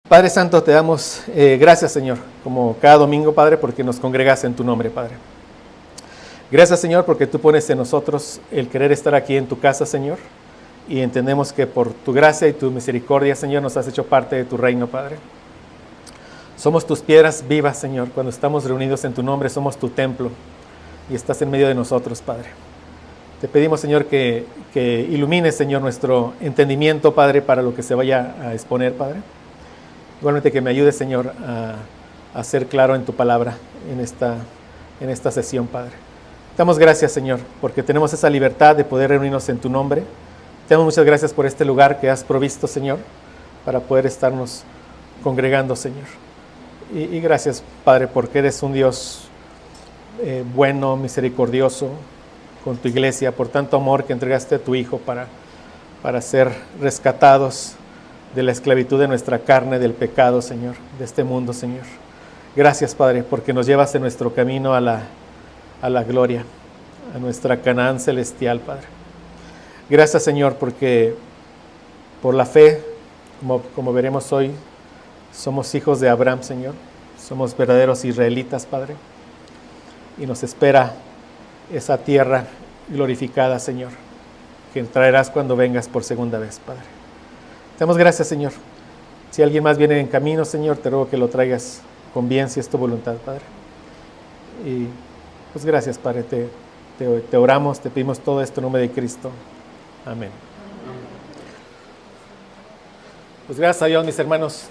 Padre Santo, te damos gracias, Señor, como cada domingo, Padre, porque nos congregas en tu nombre, Padre. Gracias, Señor, porque tú pones en nosotros el querer estar aquí en tu casa, Señor, y entendemos que por tu gracia y tu misericordia, Señor, nos has hecho parte de tu reino, Padre. Somos tus piedras vivas, Señor. Cuando estamos reunidos en tu nombre, somos tu templo y estás en medio de nosotros, Padre. Te pedimos, Señor, que ilumines, Señor, nuestro entendimiento, Padre, para lo que se vaya a exponer, Padre. Igualmente que me ayudes, Señor, a ser claro en tu palabra en esta sesión, Padre. Te damos gracias, Señor, porque tenemos esa libertad de poder reunirnos en tu nombre. Te damos muchas gracias por este lugar que has provisto, Señor, para poder estarnos congregando, Señor. Y gracias, Padre, porque eres un Dios bueno, misericordioso con tu iglesia, por tanto amor que entregaste a tu Hijo para ser rescatados de la esclavitud de nuestra carne, del pecado, Señor, de este mundo, Señor. Gracias, Padre, porque nos llevas en nuestro camino a la gloria, a nuestra Canaán celestial, Padre. Gracias, Señor, porque por la fe, como veremos hoy, somos hijos de Abraham, Señor. Somos verdaderos israelitas, Padre. Y nos espera esa tierra glorificada, Señor, que traerás cuando vengas por segunda vez, Padre. Te damos gracias, Señor. Si alguien más viene en camino, Señor, te ruego que lo traigas con bien, si es tu voluntad, Padre. Y pues gracias, Padre. Te oramos, te pedimos todo esto en nombre de Cristo. Amén. Pues gracias a Dios, mis hermanos.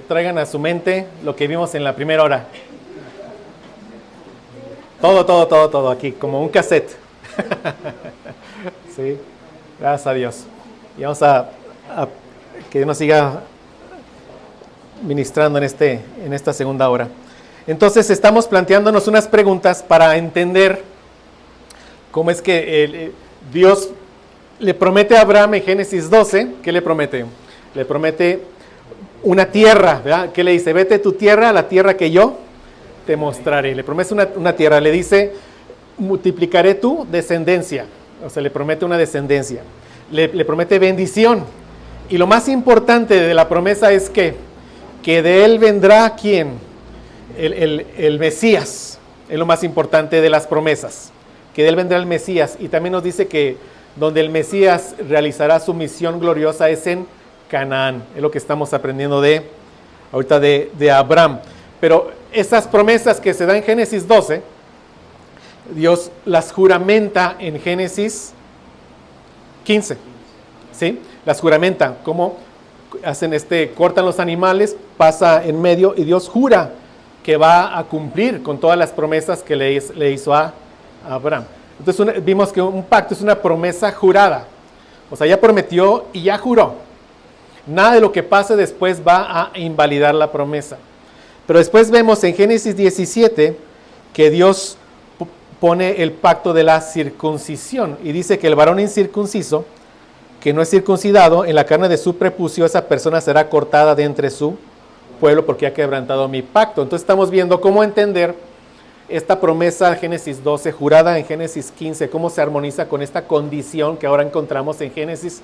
Traigan a su mente lo que vimos en la primera hora. Todo aquí, como un cassette. Sí, gracias a Dios. Y vamos a que Dios nos siga ministrando en esta segunda hora. Entonces estamos planteándonos unas preguntas para entender cómo es que Dios le promete a Abraham en Génesis 12. ¿Qué le promete? Le promete una tierra, ¿verdad? ¿Qué le dice? Vete a tu tierra, a la tierra que yo te mostraré. Le promete una tierra. Le dice, multiplicaré tu descendencia. O sea, le promete una descendencia. Le promete bendición. Y lo más importante de la promesa es que de él vendrá ¿quién? El Mesías. Es lo más importante de las promesas. Que de él vendrá el Mesías. Y también nos dice que donde el Mesías realizará su misión gloriosa es en Canaán. Es lo que estamos aprendiendo ahorita de Abraham. Pero esas promesas que se dan en Génesis 12, Dios las juramenta en Génesis 15. ¿Sí? Las juramenta, como hacen cortan los animales, pasa en medio y Dios jura que va a cumplir con todas las promesas que le hizo a Abraham. Entonces vimos que un pacto es una promesa jurada. O sea, ya prometió y ya juró. Nada de lo que pase después va a invalidar la promesa. Pero después vemos en Génesis 17 que Dios pone el pacto de la circuncisión y dice que el varón incircunciso, que no es circuncidado, en la carne de su prepucio, esa persona será cortada de entre su pueblo porque ha quebrantado mi pacto. Entonces estamos viendo cómo entender esta promesa de Génesis 12, jurada en Génesis 15, cómo se armoniza con esta condición que ahora encontramos en Génesis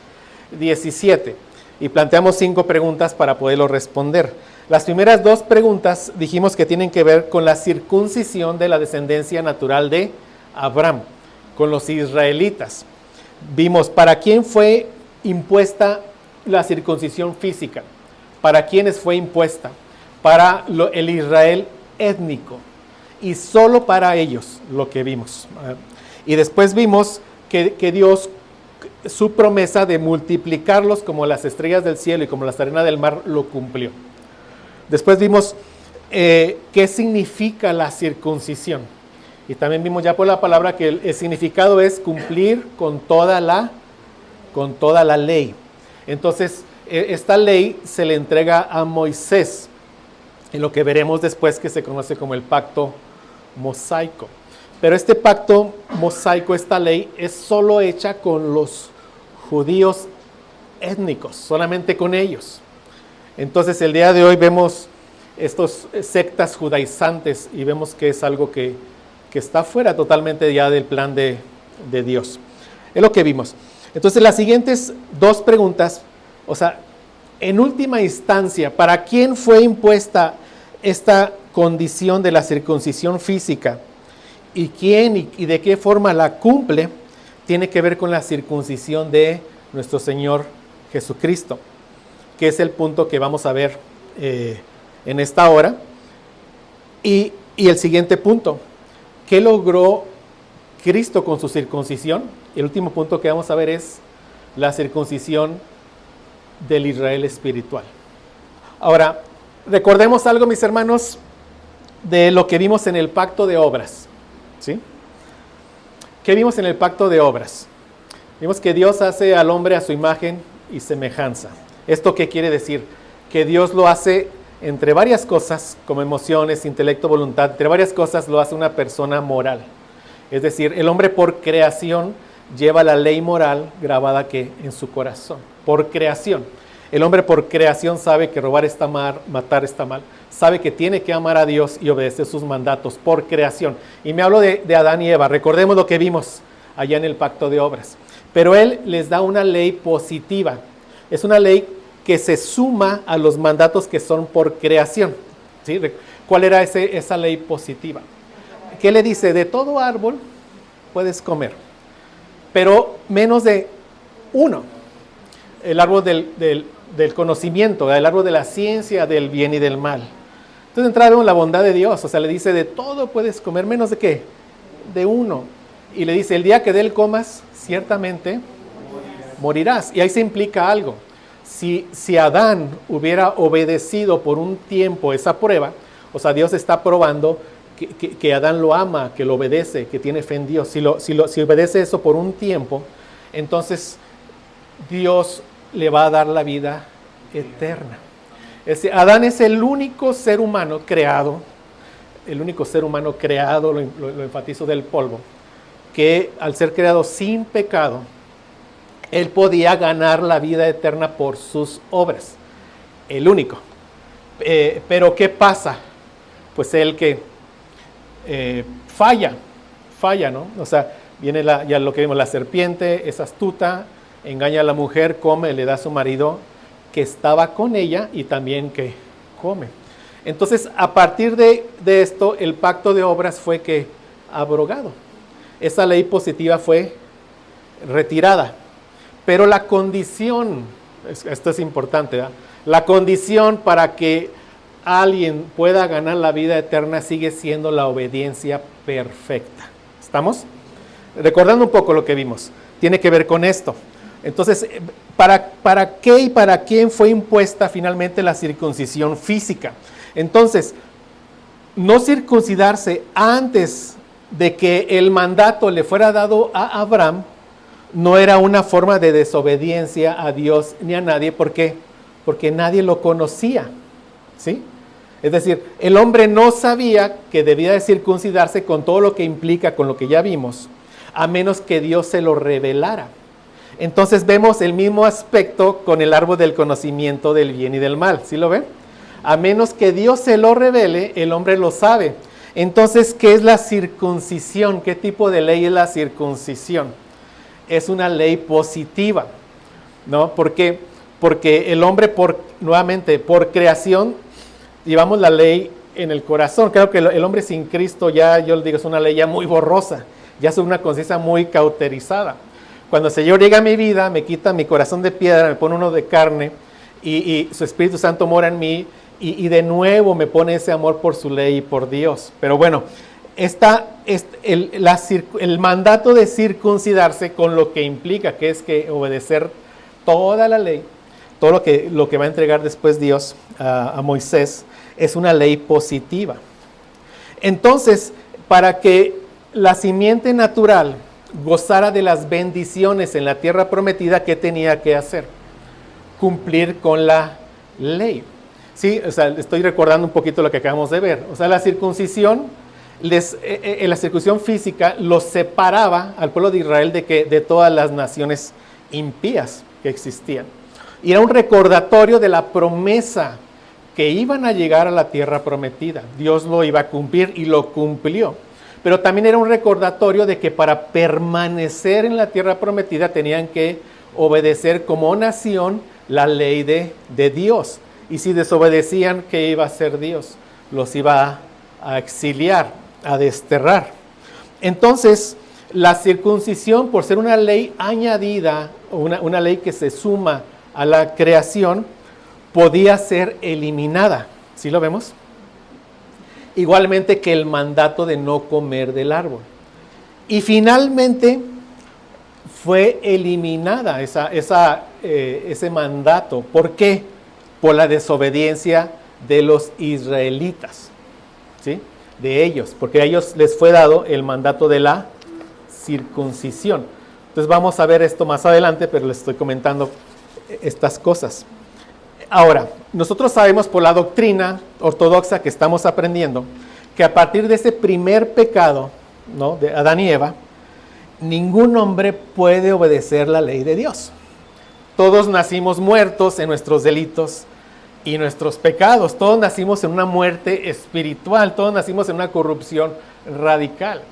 17. Y planteamos 5 preguntas para poderlo responder. Las primeras 2 preguntas dijimos que tienen que ver con la circuncisión de la descendencia natural de Abraham, con los israelitas. Vimos para quién fue impuesta la circuncisión física, para quiénes fue impuesta, para el Israel étnico y solo para ellos, lo que vimos. Y después vimos que Dios, su promesa de multiplicarlos como las estrellas del cielo y como las arenas del mar, lo cumplió. Después vimos qué significa la circuncisión. Y también vimos ya por la palabra que el significado es cumplir con toda la ley. Entonces, esta ley se le entrega a Moisés, en lo que veremos después que se conoce como el pacto mosaico. Pero este pacto mosaico, esta ley, es solo hecha con los judíos étnicos, solamente con ellos. Entonces, el día de hoy vemos estos sectas judaizantes y vemos que es algo que está fuera totalmente ya del plan de Dios. Es lo que vimos. Entonces, las siguientes 2 preguntas, o sea, en última instancia, ¿para quién fue impuesta esta condición de la circuncisión física? ¿Y quién y de qué forma la cumple? Tiene que ver con la circuncisión de nuestro Señor Jesucristo, que es el punto que vamos a ver en esta hora. Y el siguiente punto, ¿qué logró Cristo con su circuncisión? El último punto que vamos a ver es la circuncisión del Israel espiritual. Ahora, recordemos algo, mis hermanos, de lo que vimos en el pacto de obras, ¿sí? ¿Qué vimos en el pacto de obras? Vimos que Dios hace al hombre a su imagen y semejanza. ¿Esto qué quiere decir? Que Dios lo hace entre varias cosas, como emociones, intelecto, voluntad, entre varias cosas lo hace una persona moral. Es decir, el hombre por creación lleva la ley moral grabada que en su corazón, por creación. El hombre por creación sabe que robar está mal, matar está mal, sabe que tiene que amar a Dios y obedecer sus mandatos por creación. Y me hablo de Adán y Eva, recordemos lo que vimos allá en el pacto de obras. Pero Él les da una ley positiva, es una ley que se suma a los mandatos que son por creación, ¿sí? ¿Cuál era esa ley positiva? ¿Qué le dice? De todo árbol puedes comer, pero menos de uno. El árbol del conocimiento, el árbol de la ciencia del bien y del mal. Entonces entramos en la bondad de Dios, o sea, le dice, de todo puedes comer, menos de ¿qué? De uno. Y le dice, el día que de él comas, ciertamente morirás. Y ahí se implica algo. Si Adán hubiera obedecido por un tiempo esa prueba, o sea, Dios está probando que Adán lo ama, que lo obedece, que tiene fe en Dios. Si obedece eso por un tiempo, entonces Dios le va a dar la vida eterna. Adán es el único ser humano creado, lo enfatizo, del polvo, que al ser creado sin pecado, él podía ganar la vida eterna por sus obras. El único. Pero ¿qué pasa? Pues él que falla, ¿no? O sea, viene ya lo que vimos, la serpiente es astuta, engaña a la mujer, come, le da a su marido que estaba con ella y también que come. Entonces, a partir de esto, el pacto de obras fue que abrogado. Esa ley positiva fue retirada. Pero la condición, esto es importante, ¿verdad? La condición para que alguien pueda ganar la vida eterna sigue siendo la obediencia perfecta. ¿Estamos? Recordando un poco lo que vimos, tiene que ver con esto. Entonces, ¿para qué y para quién fue impuesta finalmente la circuncisión física? Entonces, no circuncidarse antes de que el mandato le fuera dado a Abraham no era una forma de desobediencia a Dios ni a nadie. ¿Por qué? Porque nadie lo conocía, ¿sí? Es decir, el hombre no sabía que debía de circuncidarse con todo lo que implica, con lo que ya vimos, a menos que Dios se lo revelara. Entonces vemos el mismo aspecto con el árbol del conocimiento del bien y del mal, ¿sí lo ven? A menos que Dios se lo revele, el hombre lo sabe. Entonces, ¿qué es la circuncisión? ¿Qué tipo de ley es la circuncisión? Es una ley positiva, ¿no? ¿Por qué? Porque el hombre, nuevamente, por creación, llevamos la ley en el corazón. Creo que el hombre sin Cristo ya, yo le digo, es una ley ya muy borrosa, ya es una conciencia muy cauterizada. Cuando el Señor llega a mi vida, me quita mi corazón de piedra, me pone uno de carne, y su Espíritu Santo mora en mí, y de nuevo me pone ese amor por su ley y por Dios. Pero bueno, el mandato de circuncidarse con lo que implica, que es que obedecer toda la ley, todo lo que va a entregar después Dios a Moisés, es una ley positiva. Entonces, para que la simiente natural gozara de las bendiciones en la tierra prometida, ¿qué tenía que hacer? Cumplir con la ley. Sí, o sea, estoy recordando un poquito lo que acabamos de ver. O sea, la circuncisión física los separaba al pueblo de Israel de todas las naciones impías que existían. Y era un recordatorio de la promesa que iban a llegar a la tierra prometida. Dios lo iba a cumplir y lo cumplió. Pero también era un recordatorio de que para permanecer en la tierra prometida tenían que obedecer como nación la ley de Dios. Y si desobedecían, ¿qué iba a hacer Dios? Los iba a exiliar, a desterrar. Entonces, la circuncisión, por ser una ley añadida, una ley que se suma a la creación, podía ser eliminada. ¿Sí lo vemos? Igualmente que el mandato de no comer del árbol. Y finalmente fue eliminada ese mandato. ¿Por qué? Por la desobediencia de los israelitas, ¿sí? De ellos, porque a ellos les fue dado el mandato de la circuncisión. Entonces vamos a ver esto más adelante, pero les estoy comentando estas cosas. Ahora, nosotros sabemos por la doctrina ortodoxa que estamos aprendiendo que a partir de ese primer pecado, ¿no?, de Adán y Eva, ningún hombre puede obedecer la ley de Dios. Todos nacimos muertos en nuestros delitos y nuestros pecados. Todos nacimos en una muerte espiritual. Todos nacimos en una corrupción radical.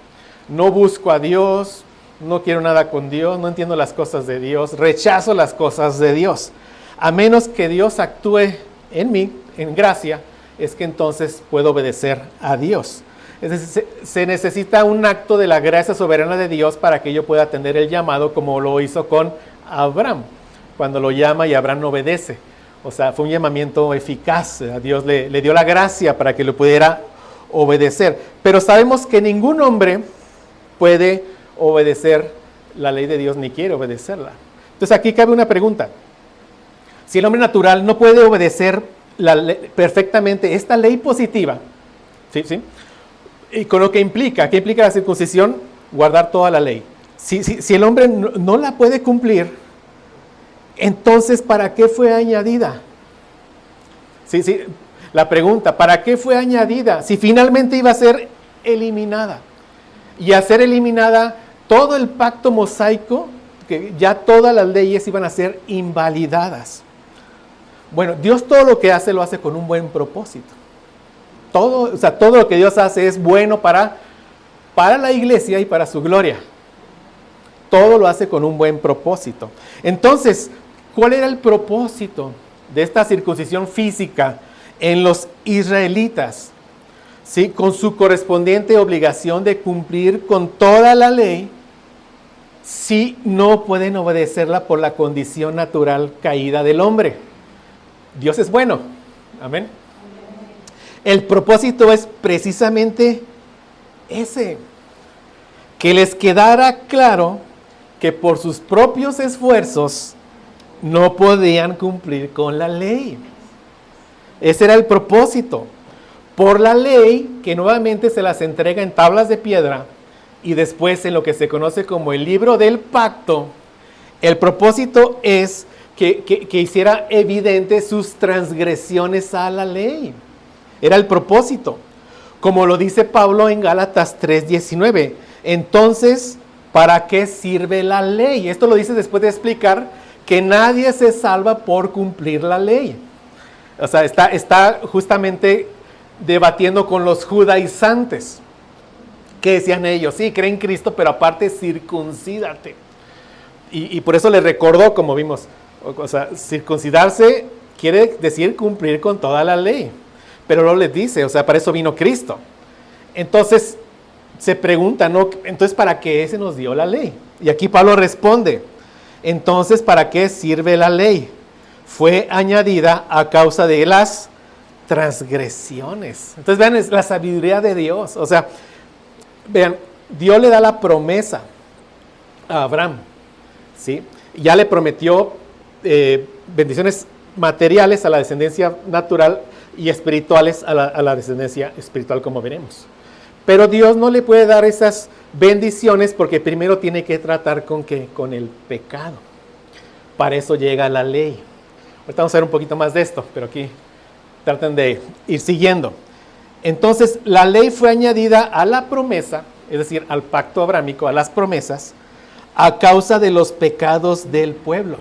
No busco a Dios, no quiero nada con Dios, no entiendo las cosas de Dios, rechazo las cosas de Dios. A menos que Dios actúe en mí, en gracia, es que entonces puedo obedecer a Dios. Es decir, se necesita un acto de la gracia soberana de Dios para que yo pueda atender el llamado, como lo hizo con Abraham, cuando lo llama y Abraham obedece. O sea, fue un llamamiento eficaz. A Dios le dio la gracia para que lo pudiera obedecer. Pero sabemos que ningún hombre puede obedecer la ley de Dios ni quiere obedecerla. Entonces aquí cabe una pregunta. Si el hombre natural no puede obedecer perfectamente esta ley positiva, ¿sí? Y con lo que implica, ¿qué implica la circuncisión? Guardar toda la ley. Si el hombre no la puede cumplir, entonces ¿para qué fue añadida? Sí, la pregunta, ¿para qué fue añadida? Si finalmente iba a ser eliminada. Y a ser eliminada, todo el pacto mosaico, que ya todas las leyes iban a ser invalidadas. Bueno, Dios todo lo que hace, lo hace con un buen propósito. Todo lo que Dios hace es bueno para la iglesia y para su gloria. Todo lo hace con un buen propósito. Entonces, ¿cuál era el propósito de esta circuncisión física en los israelitas? ¿Sí? Con su correspondiente obligación de cumplir con toda la ley, si no pueden obedecerla por la condición natural caída del hombre. Dios es bueno. Amén. El propósito es precisamente ese, que les quedara claro que por sus propios esfuerzos no podían cumplir con la ley. Ese era el propósito. Por la ley, que nuevamente se las entrega en tablas de piedra, y después en lo que se conoce como el libro del pacto, el propósito es que hiciera evidente sus transgresiones a la ley. Era el propósito. Como lo dice Pablo en Gálatas 3:19. Entonces, ¿para qué sirve la ley? Esto lo dice después de explicar que nadie se salva por cumplir la ley. O sea, está justamente debatiendo con los judaizantes. ¿Qué decían ellos? Sí, creen en Cristo, pero aparte circuncídate. Y por eso les recordó, como vimos, o sea, circuncidarse quiere decir cumplir con toda la ley. Pero no les dice, o sea, para eso vino Cristo. Entonces, se pregunta, ¿no? Entonces, ¿para qué se nos dio la ley? Y aquí Pablo responde, entonces, ¿para qué sirve la ley? Fue añadida a causa de las transgresiones. Entonces, vean, es la sabiduría de Dios. O sea, vean, Dios le da la promesa a Abraham, ¿sí? Ya le prometió bendiciones materiales a la descendencia natural y espirituales a la descendencia espiritual, como veremos. Pero Dios no le puede dar esas bendiciones porque primero tiene que tratar con ¿qué? Con el pecado. Para eso llega la ley. Ahorita vamos a ver un poquito más de esto, pero aquí traten de ir siguiendo. Entonces, la ley fue añadida a la promesa, es decir, al pacto abrámico, a las promesas, a causa de los pecados del pueblo.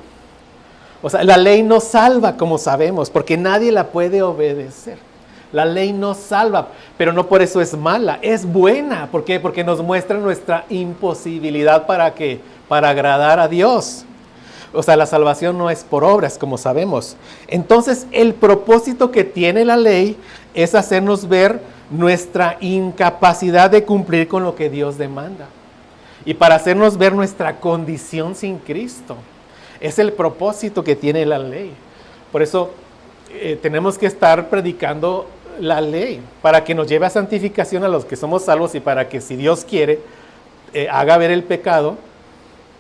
O sea, la ley no salva, como sabemos, porque nadie la puede obedecer. La ley no salva, pero no por eso es mala, es buena. ¿Por qué? Porque nos muestra nuestra imposibilidad para agradar a Dios. O sea, la salvación no es por obras, como sabemos. Entonces, el propósito que tiene la ley es hacernos ver nuestra incapacidad de cumplir con lo que Dios demanda. Y para hacernos ver nuestra condición sin Cristo. Es el propósito que tiene la ley. Por eso tenemos que estar predicando la ley, para que nos lleve a santificación a los que somos salvos y para que, si Dios quiere, haga ver el pecado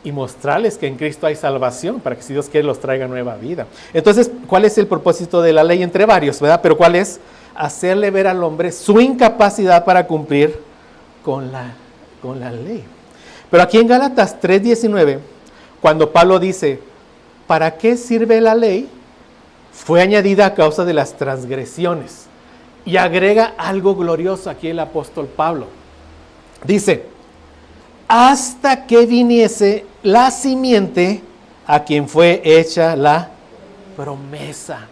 y mostrarles que en Cristo hay salvación, para que, si Dios quiere, los traiga nueva vida. Entonces, ¿cuál es el propósito de la ley? Entre varios, ¿verdad? Pero ¿cuál es? Hacerle ver al hombre su incapacidad para cumplir con la ley. Pero aquí en Gálatas 3:19, cuando Pablo dice, ¿para qué sirve la ley? Fue añadida a causa de las transgresiones. Y agrega algo glorioso aquí el apóstol Pablo. Dice, hasta que viniese la simiente a quien fue hecha la promesa.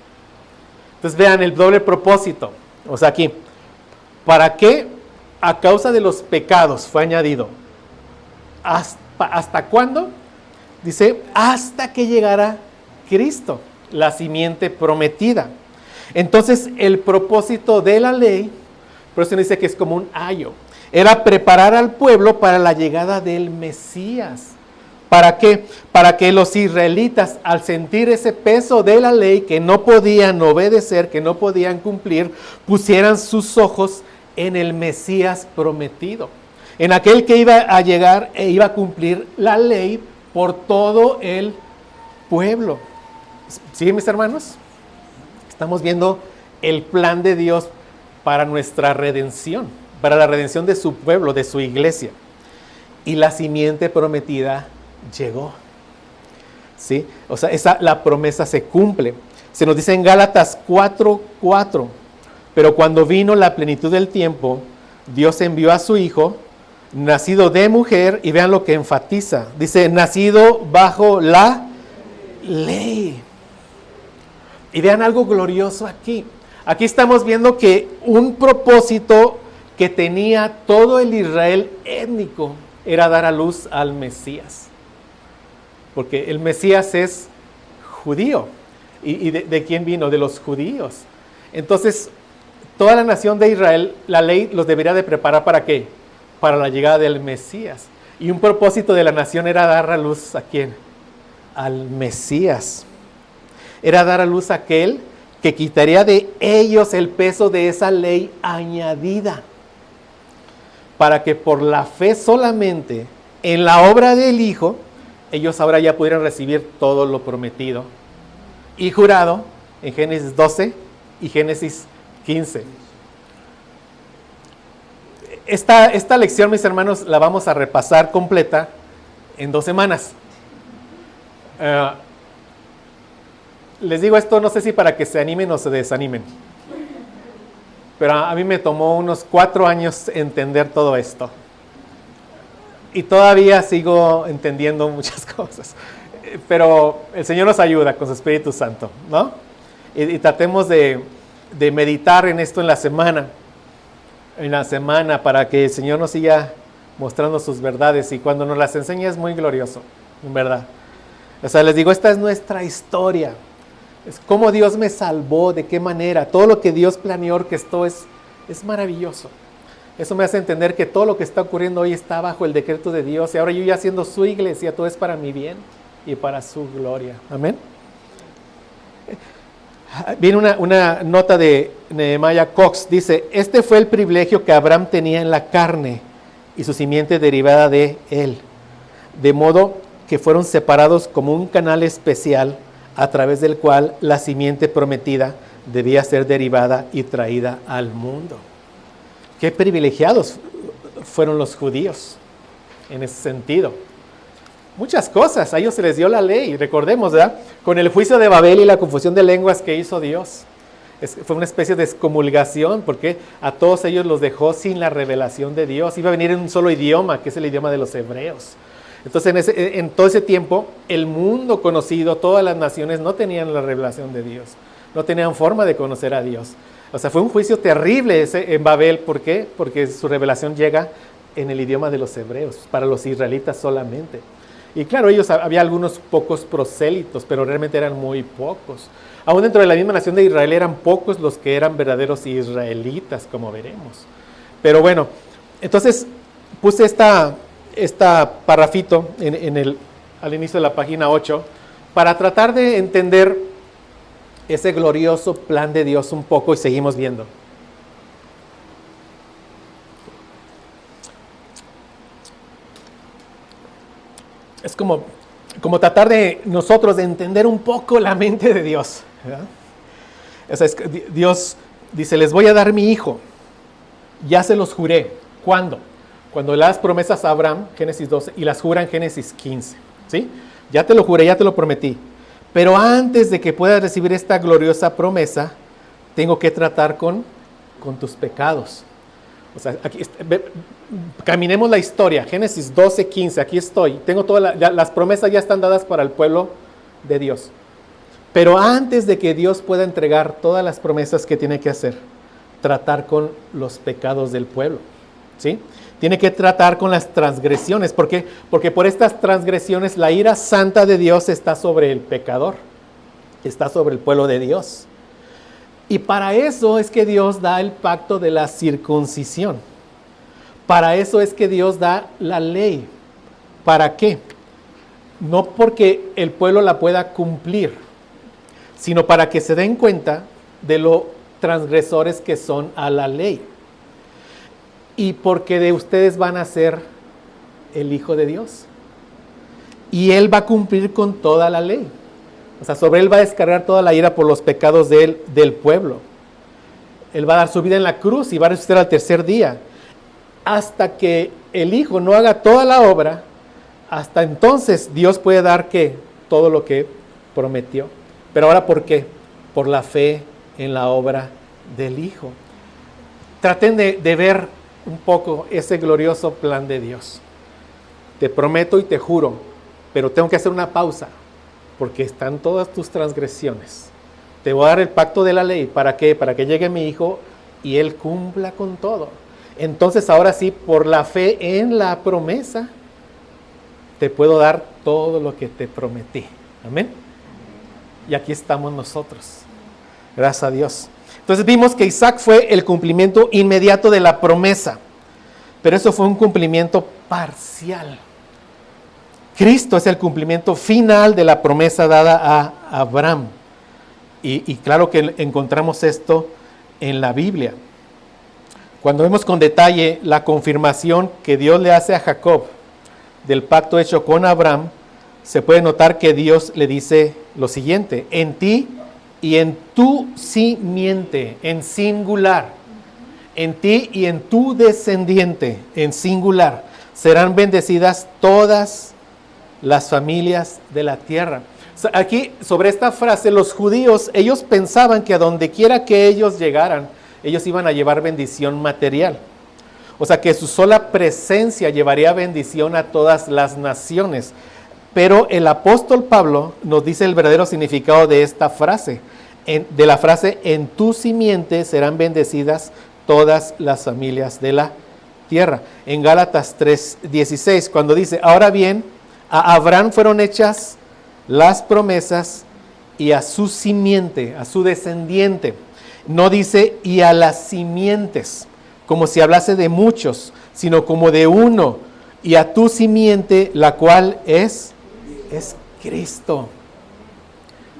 Entonces vean el doble propósito. O sea, aquí, ¿para qué? A causa de los pecados fue añadido. ¿Hasta cuándo? Dice, hasta que llegara Cristo, la simiente prometida. Entonces, el propósito de la ley, por eso dice que es como un ayo, era preparar al pueblo para la llegada del Mesías. ¿Para qué? Para que los israelitas, al sentir ese peso de la ley, que no podían obedecer, que no podían cumplir, pusieran sus ojos en el Mesías prometido, en aquel que iba a llegar e iba a cumplir la ley por todo el pueblo. ¿Sí, mis hermanos? Estamos viendo el plan de Dios para nuestra redención, para la redención de su pueblo, de su iglesia. Y la simiente prometida llegó. ¿Sí? O sea, la promesa se cumple. Se nos dice en Gálatas 4:4, pero cuando vino la plenitud del tiempo, Dios envió a su Hijo, nacido de mujer, y vean lo que enfatiza. Dice, nacido bajo la ley. Y vean algo glorioso aquí. Aquí estamos viendo que un propósito que tenía todo el Israel étnico era dar a luz al Mesías. Porque el Mesías es judío. ¿Y de quién vino? De los judíos. Entonces, toda la nación de Israel, la ley los debería de preparar ¿para qué? Para la llegada del Mesías. Y un propósito de la nación era dar a luz ¿a quién? Al Mesías. Era dar a luz a aquel que quitaría de ellos el peso de esa ley añadida, para que por la fe solamente en la obra del Hijo, ellos ahora ya pudieran recibir todo lo prometido y jurado en Génesis 12 y Génesis 15. Esta lección, mis hermanos, la vamos a repasar completa en 2 semanas. Les digo esto, no sé si para que se animen o se desanimen, pero a mí me tomó unos 4 años entender todo esto. Y todavía sigo entendiendo muchas cosas. Pero el Señor nos ayuda con su Espíritu Santo, ¿no? Y tratemos de meditar en esto en la semana, para que el Señor nos siga mostrando sus verdades. Y cuando nos las enseña es muy glorioso, en verdad. O sea, les digo, esta es nuestra historia. Es cómo Dios me salvó, de qué manera. Todo lo que Dios planeó, orquestó, es maravilloso. Eso me hace entender que todo lo que está ocurriendo hoy está bajo el decreto de Dios. Y ahora yo ya siendo su iglesia, todo es para mi bien y para su gloria. Amén. Viene una nota de Nehemiah Cox. Dice, este fue el privilegio que Abraham tenía en la carne y su simiente derivada de él. De modo que fueron separados como un canal especial a través del cual la simiente prometida debía ser derivada y traída al mundo. Qué privilegiados fueron los judíos en ese sentido. Muchas cosas, a ellos se les dio la ley, recordemos, ¿verdad? Con el juicio de Babel y la confusión de lenguas que hizo Dios. Fue una especie de excomulgación, porque a todos ellos los dejó sin la revelación de Dios. Iba a venir en un solo idioma, que es el idioma de los hebreos. Entonces, en todo ese tiempo, el mundo conocido, todas las naciones no tenían la revelación de Dios. No tenían forma de conocer a Dios. O sea, fue un juicio terrible ese en Babel. ¿Por qué? Porque su revelación llega en el idioma de los hebreos, para los israelitas solamente. Y claro, había algunos pocos prosélitos, pero realmente eran muy pocos. Aún dentro de la misma nación de Israel eran pocos los que eran verdaderos israelitas, como veremos. Pero bueno, entonces puse esta parrafito al inicio de la página 8 para tratar de entender ese glorioso plan de Dios un poco y seguimos viendo. Es como tratar de nosotros de entender un poco la mente de Dios, ¿verdad? O sea, Dios dice, les voy a dar mi hijo, ya se los juré. ¿Cuándo? Cuando le das promesas a Abraham, Génesis 12, y las jura en Génesis 15, ¿sí? Ya te lo juré, ya te lo prometí. Pero antes de que puedas recibir esta gloriosa promesa, tengo que tratar con tus pecados. O sea, aquí, caminemos la historia, Génesis 12, 15, aquí estoy. Tengo las promesas ya están dadas para el pueblo de Dios. Pero antes de que Dios pueda entregar todas las promesas que tiene que hacer, tratar con los pecados del pueblo, ¿sí? Tiene que tratar con las transgresiones. ¿Por qué? Porque por estas transgresiones la ira santa de Dios está sobre el pecador, está sobre el pueblo de Dios. Y para eso es que Dios da el pacto de la circuncisión. Para eso es que Dios da la ley. ¿Para qué? No porque el pueblo la pueda cumplir, sino para que se den cuenta de lo transgresores que son a la ley. Y porque de ustedes van a ser el Hijo de Dios. Y Él va a cumplir con toda la ley. O sea, sobre Él va a descargar toda la ira por los pecados del pueblo. Él va a dar su vida en la cruz y va a resucitar al tercer día. Hasta que el Hijo no haga toda la obra, hasta entonces Dios puede dar ¿qué? Todo lo que prometió. Pero ahora, ¿por qué? Por la fe en la obra del Hijo. Traten de ver un poco ese glorioso plan de Dios. Te prometo y te juro, pero tengo que hacer una pausa, porque están todas tus transgresiones. Te voy a dar el pacto de la ley. ¿Para qué? Para que llegue mi Hijo y Él cumpla con todo. Entonces ahora sí, por la fe en la promesa, te puedo dar todo lo que te prometí. Amén. Y aquí estamos nosotros. Gracias a Dios. Entonces vimos que Isaac fue el cumplimiento inmediato de la promesa, pero eso fue un cumplimiento parcial. Cristo es el cumplimiento final de la promesa dada a Abraham. Y claro que encontramos esto en la Biblia. Cuando vemos con detalle la confirmación que Dios le hace a Jacob del pacto hecho con Abraham, se puede notar que Dios le dice lo siguiente: en ti y en tu simiente, en singular, en ti y en tu descendiente, en singular, serán bendecidas todas las familias de la tierra. Aquí, sobre esta frase, los judíos, ellos pensaban que a donde quiera que ellos llegaran, ellos iban a llevar bendición material. O sea, que su sola presencia llevaría bendición a todas las naciones. Pero el apóstol Pablo nos dice el verdadero significado de esta frase. De la frase, en tu simiente serán bendecidas todas las familias de la tierra. En Gálatas 3:16, cuando dice, ahora bien, a Abraham fueron hechas las promesas y a su simiente, a su descendiente. No dice y a las simientes, como si hablase de muchos, sino como de uno, y a tu simiente, la cual es Cristo.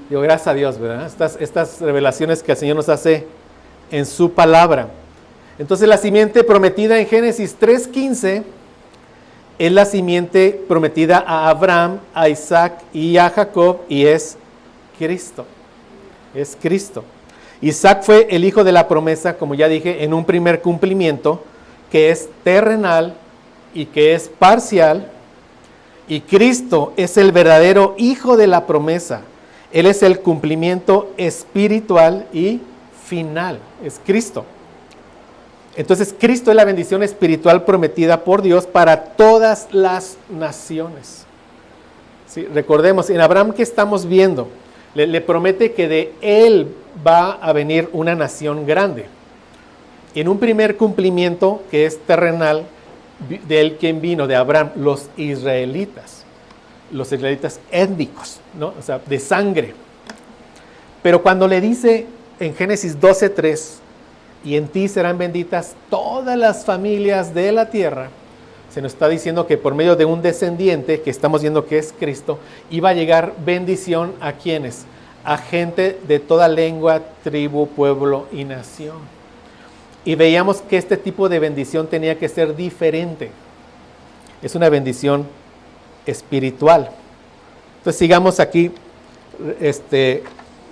Digo, gracias a Dios, ¿verdad? Estas revelaciones que el Señor nos hace en su palabra. Entonces la simiente prometida en Génesis 3:15 es la simiente prometida a Abraham, a Isaac y a Jacob, y es Cristo. Es Cristo. Isaac fue el hijo de la promesa, como ya dije, en un primer cumplimiento, que es terrenal y que es parcial. Y Cristo es el verdadero hijo de la promesa. Él es el cumplimiento espiritual y final. Es Cristo. Entonces, Cristo es la bendición espiritual prometida por Dios para todas las naciones. ¿Sí? Recordemos, en Abraham, ¿qué estamos viendo? Le promete que de él va a venir una nación grande. En un primer cumplimiento, que es terrenal, de él quien vino, de Abraham, los israelitas. los israelitas étnicos, ¿no? O sea, de sangre. Pero cuando le dice en Génesis 12:3, y en ti serán benditas todas las familias de la tierra, se nos está diciendo que por medio de un descendiente, que estamos viendo que es Cristo, iba a llegar bendición a quienes, a gente de toda lengua, tribu, pueblo y nación. Y veíamos que este tipo de bendición tenía que ser diferente. Es una bendición espiritual. Entonces sigamos aquí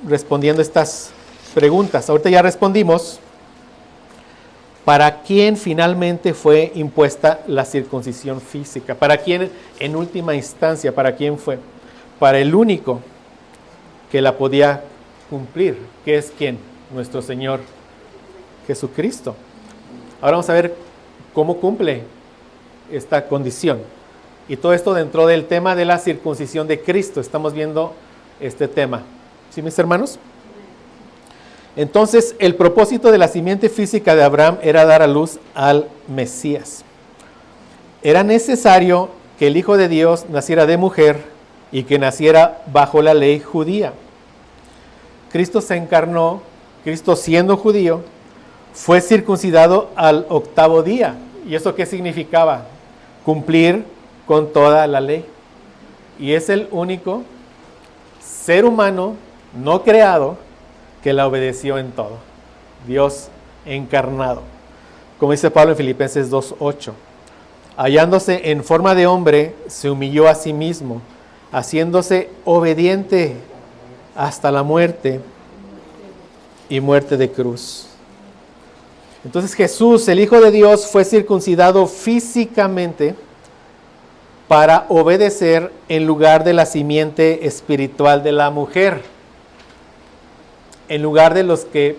respondiendo estas preguntas. Ahorita ya respondimos. ¿Para quién finalmente fue impuesta la circuncisión física? ¿Para quién en última instancia? ¿Para quién fue? Para el único que la podía cumplir, que es ¿quién? Nuestro Señor Jesucristo. Ahora vamos a ver cómo cumple esta condición. Y todo esto dentro del tema de la circuncisión de Cristo. Estamos viendo este tema. ¿Sí, mis hermanos? Entonces, el propósito de la simiente física de Abraham era dar a luz al Mesías. Era necesario que el Hijo de Dios naciera de mujer y que naciera bajo la ley judía. Cristo se encarnó, Cristo siendo judío, fue circuncidado al 8º día. ¿Y eso qué significaba? Cumplir con toda la ley. Y es el único ser humano no creado que la obedeció en todo. Dios encarnado. Como dice Pablo en Filipenses 2:8. Hallándose en forma de hombre, se humilló a sí mismo, haciéndose obediente hasta la muerte y muerte de cruz. Entonces Jesús, el Hijo de Dios, fue circuncidado físicamente para obedecer en lugar de la simiente espiritual de la mujer, en lugar de los que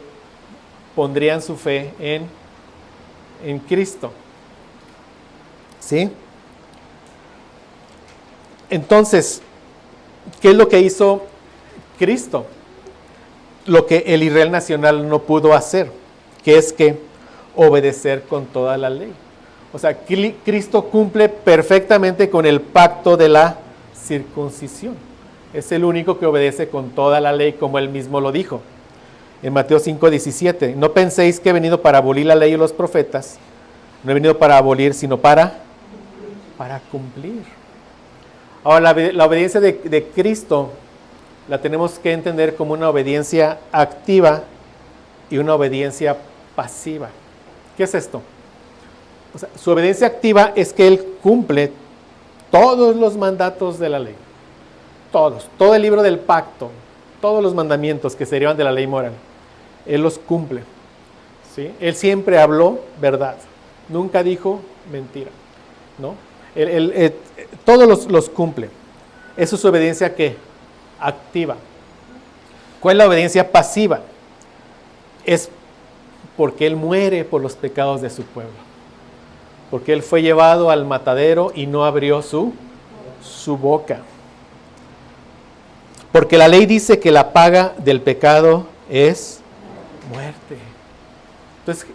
pondrían su fe en Cristo. ¿Sí? Entonces, ¿qué es lo que hizo Cristo? Lo que el Israel nacional no pudo hacer, que es que obedecer con toda la ley. O sea, Cristo cumple perfectamente con el pacto de la circuncisión. Es el único que obedece con toda la ley, como él mismo lo dijo. En Mateo 5:17, no penséis que he venido para abolir la ley y los profetas. No he venido para abolir, sino para cumplir. Ahora, la obediencia de Cristo la tenemos que entender como una obediencia activa y una obediencia pasiva. ¿Qué es esto? O sea, su obediencia activa es que Él cumple todos los mandatos de la ley. Todos. Todo el libro del pacto. Todos los mandamientos que se derivan de la ley moral. Él los cumple. ¿Sí? Él siempre habló verdad. Nunca dijo mentira. ¿No? Él todos los cumple. Eso es su obediencia ¿qué? Activa. ¿Cuál es la obediencia pasiva? Es porque Él muere por los pecados de su pueblo. Porque Él fue llevado al matadero y no abrió su boca. Porque la ley dice que la paga del pecado es muerte. Entonces,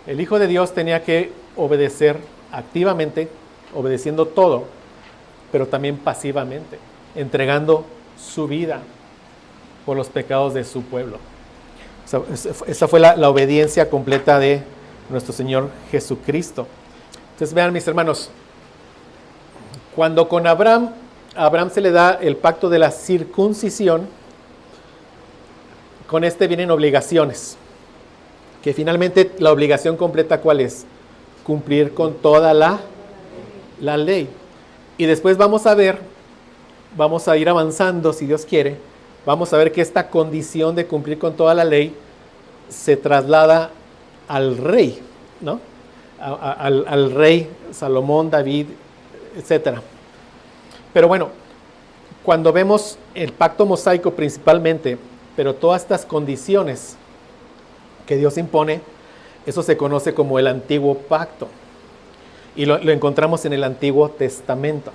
el Hijo de Dios tenía que obedecer activamente, obedeciendo todo, pero también pasivamente, entregando su vida por los pecados de su pueblo. O sea, esa fue la obediencia completa de nuestro Señor Jesucristo. Entonces vean, mis hermanos, cuando con Abraham se le da el pacto de la circuncisión, con este vienen obligaciones, que finalmente la obligación completa ¿cuál es? Cumplir con toda la ley. Y después vamos a ir avanzando si Dios quiere, vamos a ver que esta condición de cumplir con toda la ley se traslada al rey, ¿no? Al rey Salomón, David, etc. Pero bueno, cuando vemos el pacto mosaico principalmente, pero todas estas condiciones que Dios impone, eso se conoce como el antiguo pacto. Y lo encontramos en el Antiguo Testamento,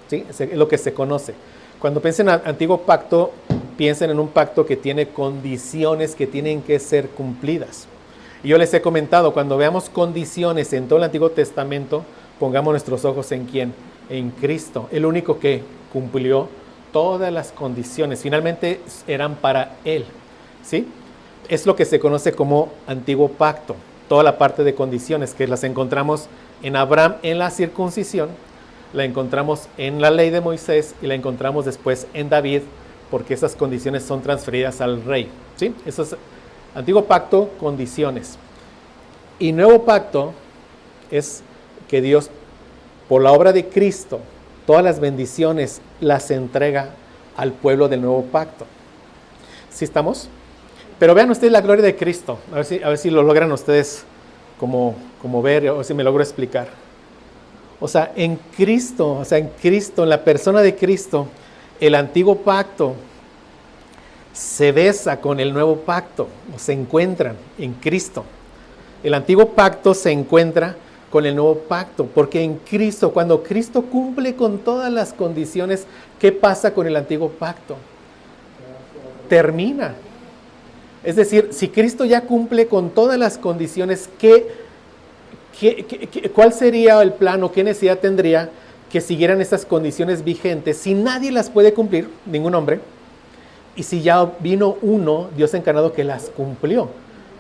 ¿sí? Es lo que se conoce. Cuando piensen en antiguo pacto, piensen en un pacto que tiene condiciones que tienen que ser cumplidas. Y yo les he comentado, cuando veamos condiciones en todo el Antiguo Testamento, pongamos nuestros ojos en ¿quién? en Cristo, el único que cumplió todas las condiciones. Finalmente eran para Él, ¿sí? Es lo que se conoce como antiguo pacto. Toda la parte de condiciones que las encontramos en Abraham en la circuncisión, la encontramos en la ley de Moisés y la encontramos después en David, porque esas condiciones son transferidas al rey, ¿sí? Eso es antiguo pacto, condiciones. Y nuevo pacto es que Dios, por la obra de Cristo, todas las bendiciones las entrega al pueblo del nuevo pacto. ¿Sí estamos? Pero vean ustedes la gloria de Cristo. A ver si lo logran ustedes como ver, o si me logro explicar. O sea, en Cristo, en la persona de Cristo, el antiguo pacto se besa con el nuevo pacto, o se encuentran en Cristo. El antiguo pacto se encuentra con el nuevo pacto, porque en Cristo, cuando Cristo cumple con todas las condiciones, ¿qué pasa con el antiguo pacto? Termina. Es decir, si Cristo ya cumple con todas las condiciones, ¿cuál sería el plan o qué necesidad tendría que siguieran esas condiciones vigentes si nadie las puede cumplir, ningún hombre? Y si ya vino uno, Dios encarnado, que las cumplió.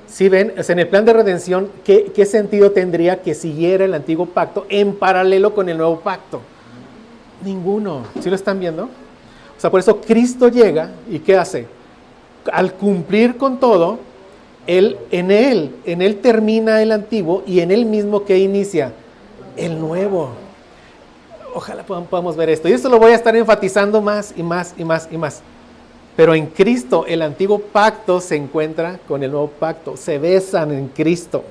¿Sí ven? O sea, en el plan de redención, ¿qué sentido tendría que siguiera el antiguo pacto en paralelo con el nuevo pacto? Ninguno. ¿Sí lo están viendo? O sea, por eso Cristo llega y ¿qué hace? Al cumplir con todo, en él termina el antiguo y en él mismo que inicia el nuevo. Ojalá podamos ver esto. Y esto lo voy a estar enfatizando más y más y más y más. Pero en Cristo el antiguo pacto se encuentra con el nuevo pacto. Se besan en Cristo.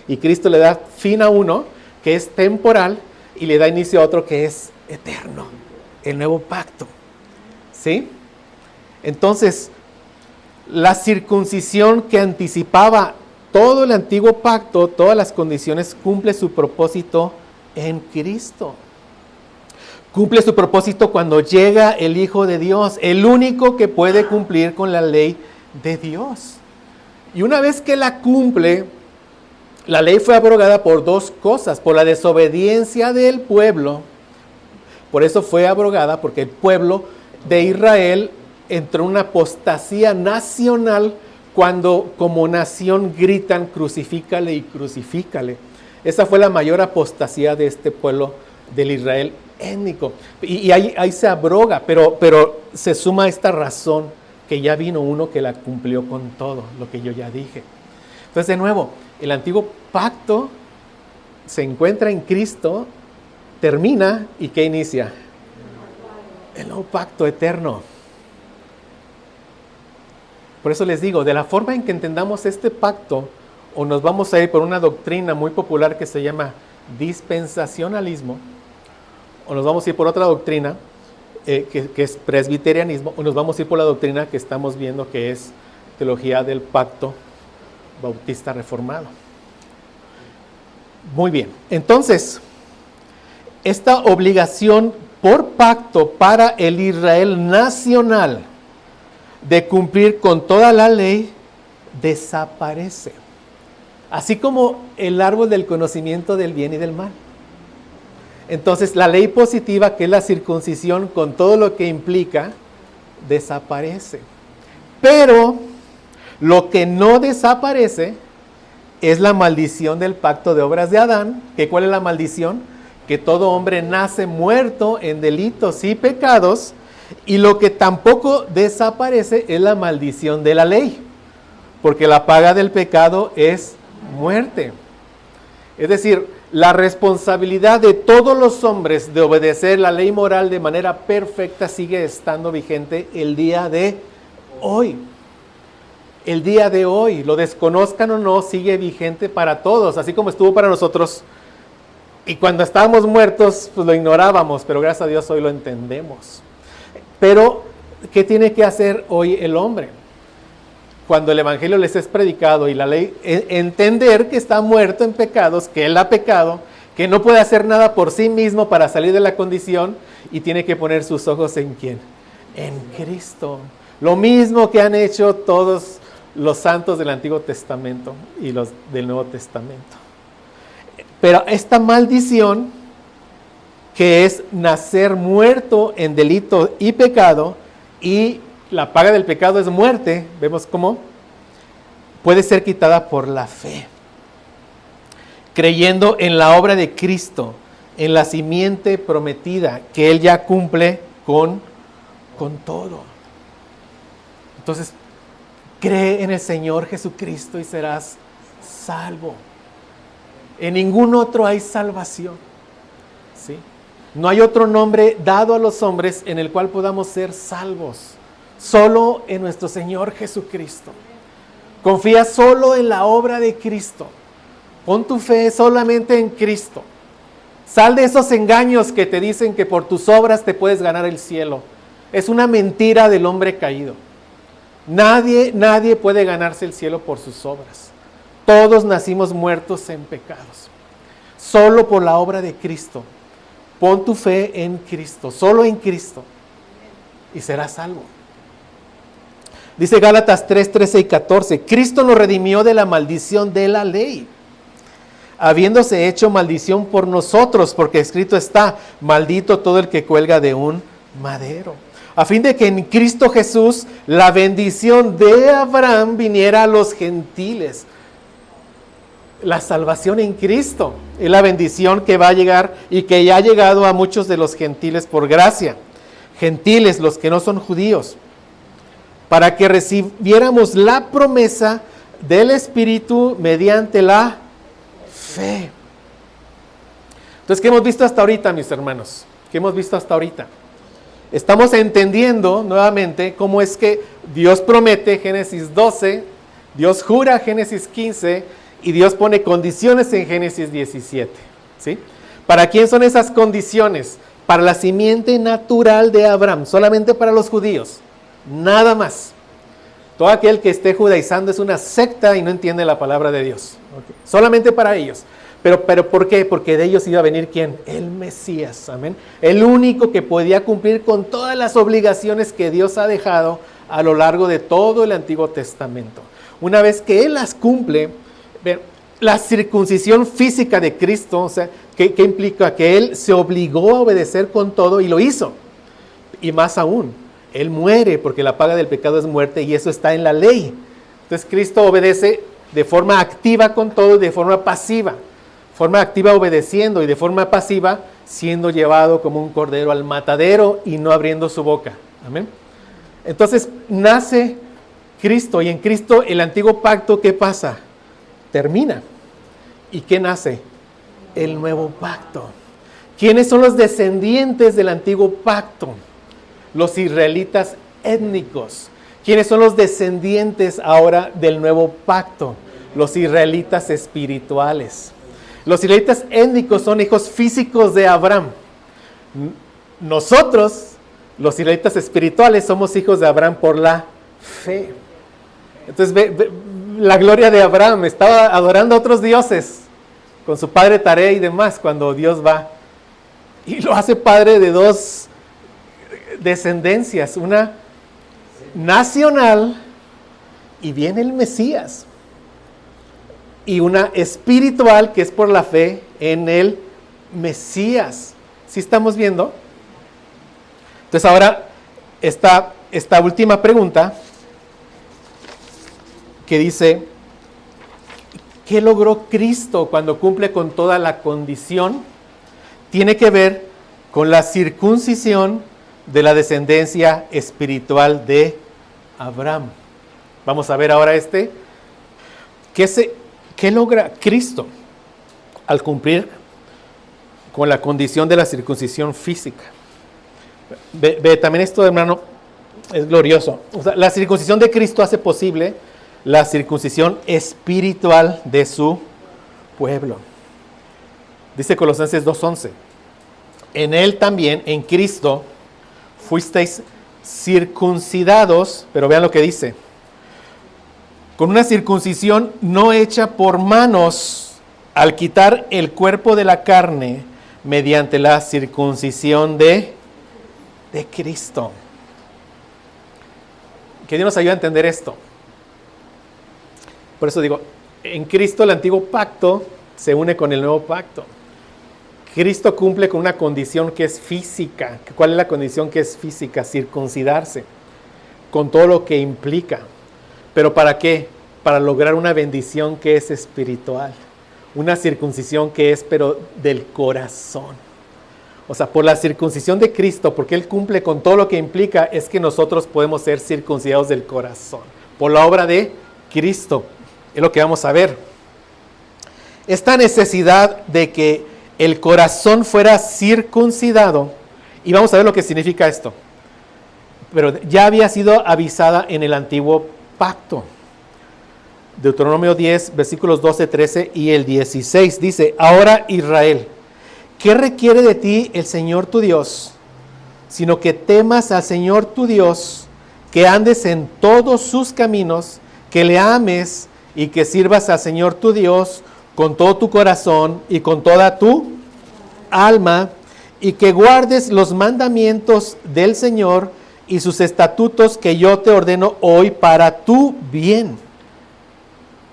Y Cristo le da fin a uno que es temporal y le da inicio a otro que es eterno. El nuevo pacto. ¿Sí? Entonces, la circuncisión que anticipaba todo el antiguo pacto, todas las condiciones, cumple su propósito en Cristo. Cumple su propósito cuando llega el Hijo de Dios, el único que puede cumplir con la ley de Dios. Y una vez que la cumple, la ley fue abrogada por dos cosas: por la desobediencia del pueblo. Por eso fue abrogada, porque el pueblo de Israel entró en una apostasía nacional cuando como nación gritan crucifícale y crucifícale. Esa fue la mayor apostasía de este pueblo del Israel étnico. Y ahí se abroga, pero se suma esta razón que ya vino uno que la cumplió con todo, lo que yo ya dije. Entonces, de nuevo, el antiguo pacto se encuentra en Cristo, termina y ¿qué inicia? El nuevo pacto eterno. Por eso les digo, de la forma en que entendamos este pacto, o nos vamos a ir por una doctrina muy popular que se llama dispensacionalismo, o nos vamos a ir por otra doctrina que es presbiterianismo, o nos vamos a ir por la doctrina que estamos viendo que es teología del pacto bautista reformado. Muy bien, entonces, esta obligación por pacto para el Israel nacional de cumplir con toda la ley desaparece. Así como el árbol del conocimiento del bien y del mal. Entonces, la ley positiva, que es la circuncisión, con todo lo que implica, desaparece. Pero lo que no desaparece es la maldición del pacto de obras de Adán. ¿Que cuál es la maldición? Que todo hombre nace muerto en delitos y pecados. Y lo que tampoco desaparece es la maldición de la ley. Porque la paga del pecado es muerte. Es decir, la responsabilidad de todos los hombres de obedecer la ley moral de manera perfecta sigue estando vigente el día de hoy. El día de hoy, lo desconozcan o no, sigue vigente para todos, así como estuvo para nosotros. Y cuando estábamos muertos, pues lo ignorábamos, pero gracias a Dios hoy lo entendemos. Pero, ¿qué tiene que hacer hoy el hombre? Cuando el evangelio les es predicado y la ley, entender que está muerto en pecados, que él ha pecado, que no puede hacer nada por sí mismo para salir de la condición y tiene que poner sus ojos ¿en quién? En Cristo. Lo mismo que han hecho todos los santos del Antiguo Testamento y los del Nuevo Testamento. Pero esta maldición que es nacer muerto en delito y pecado, y la paga del pecado es muerte, vemos cómo puede ser quitada por la fe, creyendo en la obra de Cristo, en la simiente prometida, que Él ya cumple con todo. Entonces, cree en el Señor Jesucristo y serás salvo. En ningún otro hay salvación, ¿sí? No hay otro nombre dado a los hombres en el cual podamos ser salvos. Solo en nuestro Señor Jesucristo. Confía solo en la obra de Cristo. Pon tu fe solamente en Cristo. Sal de esos engaños que te dicen que por tus obras te puedes ganar el cielo. Es una mentira del hombre caído. Nadie puede ganarse el cielo por sus obras. Todos nacimos muertos en pecados. Solo por la obra de Cristo. Pon tu fe en Cristo, solo en Cristo, y serás salvo. Dice Gálatas 3, 13 y 14, Cristo nos redimió de la maldición de la ley, habiéndose hecho maldición por nosotros, porque escrito está, maldito todo el que cuelga de un madero, a fin de que en Cristo Jesús la bendición de Abraham viniera a los gentiles. La salvación en Cristo es la bendición que va a llegar y que ya ha llegado a muchos de los gentiles por gracia. Gentiles, los que no son judíos, para que recibiéramos la promesa del Espíritu mediante la fe. Entonces, ¿qué hemos visto hasta ahorita, mis hermanos? ¿Qué hemos visto hasta ahorita? Estamos entendiendo nuevamente cómo es que Dios promete, Génesis 12, Dios jura, Génesis 15, y Dios pone condiciones en Génesis 17, ¿sí? ¿Para quién son esas condiciones? Para la simiente natural de Abraham, solamente para los judíos, nada más. Todo aquel que esté judaizando es una secta y no entiende la palabra de Dios. Okay. Solamente para ellos. Pero ¿por qué? Porque de ellos iba a venir ¿quién? El Mesías, amén. El único que podía cumplir con todas las obligaciones que Dios ha dejado a lo largo de todo el Antiguo Testamento. Una vez que Él las cumple, la circuncisión física de Cristo, o sea, ¿qué implica? Que Él se obligó a obedecer con todo y lo hizo. Y más aún, Él muere porque la paga del pecado es muerte y eso está en la ley. Entonces Cristo obedece de forma activa con todo y de forma pasiva. Forma activa obedeciendo y de forma pasiva siendo llevado como un cordero al matadero y no abriendo su boca. Amén. Entonces nace Cristo y en Cristo el antiguo pacto, ¿qué pasa? Termina. ¿Y qué nace? El nuevo pacto. ¿Quiénes son los descendientes del antiguo pacto? Los israelitas étnicos. ¿Quiénes son los descendientes ahora del nuevo pacto? Los israelitas espirituales. Los israelitas étnicos son hijos físicos de Abraham. Nosotros, los israelitas espirituales, somos hijos de Abraham por la fe. Entonces la gloria de Abraham, estaba adorando a otros dioses con su padre Taré y demás cuando Dios va y lo hace padre de dos descendencias, una nacional y viene el Mesías, y una espiritual que es por la fe en el Mesías. ¿Sí estamos viendo? Entonces ahora esta última pregunta que dice, ¿qué logró Cristo cuando cumple con toda la condición? Tiene que ver con la circuncisión de la descendencia espiritual de Abraham. Vamos a ver ahora ¿qué logra Cristo al cumplir con la condición de la circuncisión física? Ve también esto, hermano, es glorioso. O sea, la circuncisión de Cristo hace posible la circuncisión espiritual de su pueblo. Dice Colosenses 2:11, en Él también, en Cristo, fuisteis circuncidados, pero vean lo que dice, con una circuncisión no hecha por manos, al quitar el cuerpo de la carne, mediante la circuncisión de Cristo. Que Dios nos ayude a entender esto. Por eso digo, en Cristo el antiguo pacto se une con el nuevo pacto. Cristo cumple con una condición que es física. ¿Cuál es la condición que es física? Circuncidarse, con todo lo que implica. ¿Pero para qué? Para lograr una bendición que es espiritual. Una circuncisión que es, pero del corazón. O sea, por la circuncisión de Cristo, porque Él cumple con todo lo que implica, es que nosotros podemos ser circuncidados del corazón. Por la obra de Cristo. Es lo que vamos a ver. Esta necesidad de que el corazón fuera circuncidado, y vamos a ver lo que significa esto, pero ya había sido avisada en el antiguo pacto. Deuteronomio 10, versículos 12, 13 y el 16 dice: ahora Israel, ¿qué requiere de ti el Señor tu Dios? Sino que temas al Señor tu Dios, que andes en todos sus caminos, que le ames y que sirvas al Señor tu Dios con todo tu corazón y con toda tu alma, y que guardes los mandamientos del Señor y sus estatutos que yo te ordeno hoy para tu bien.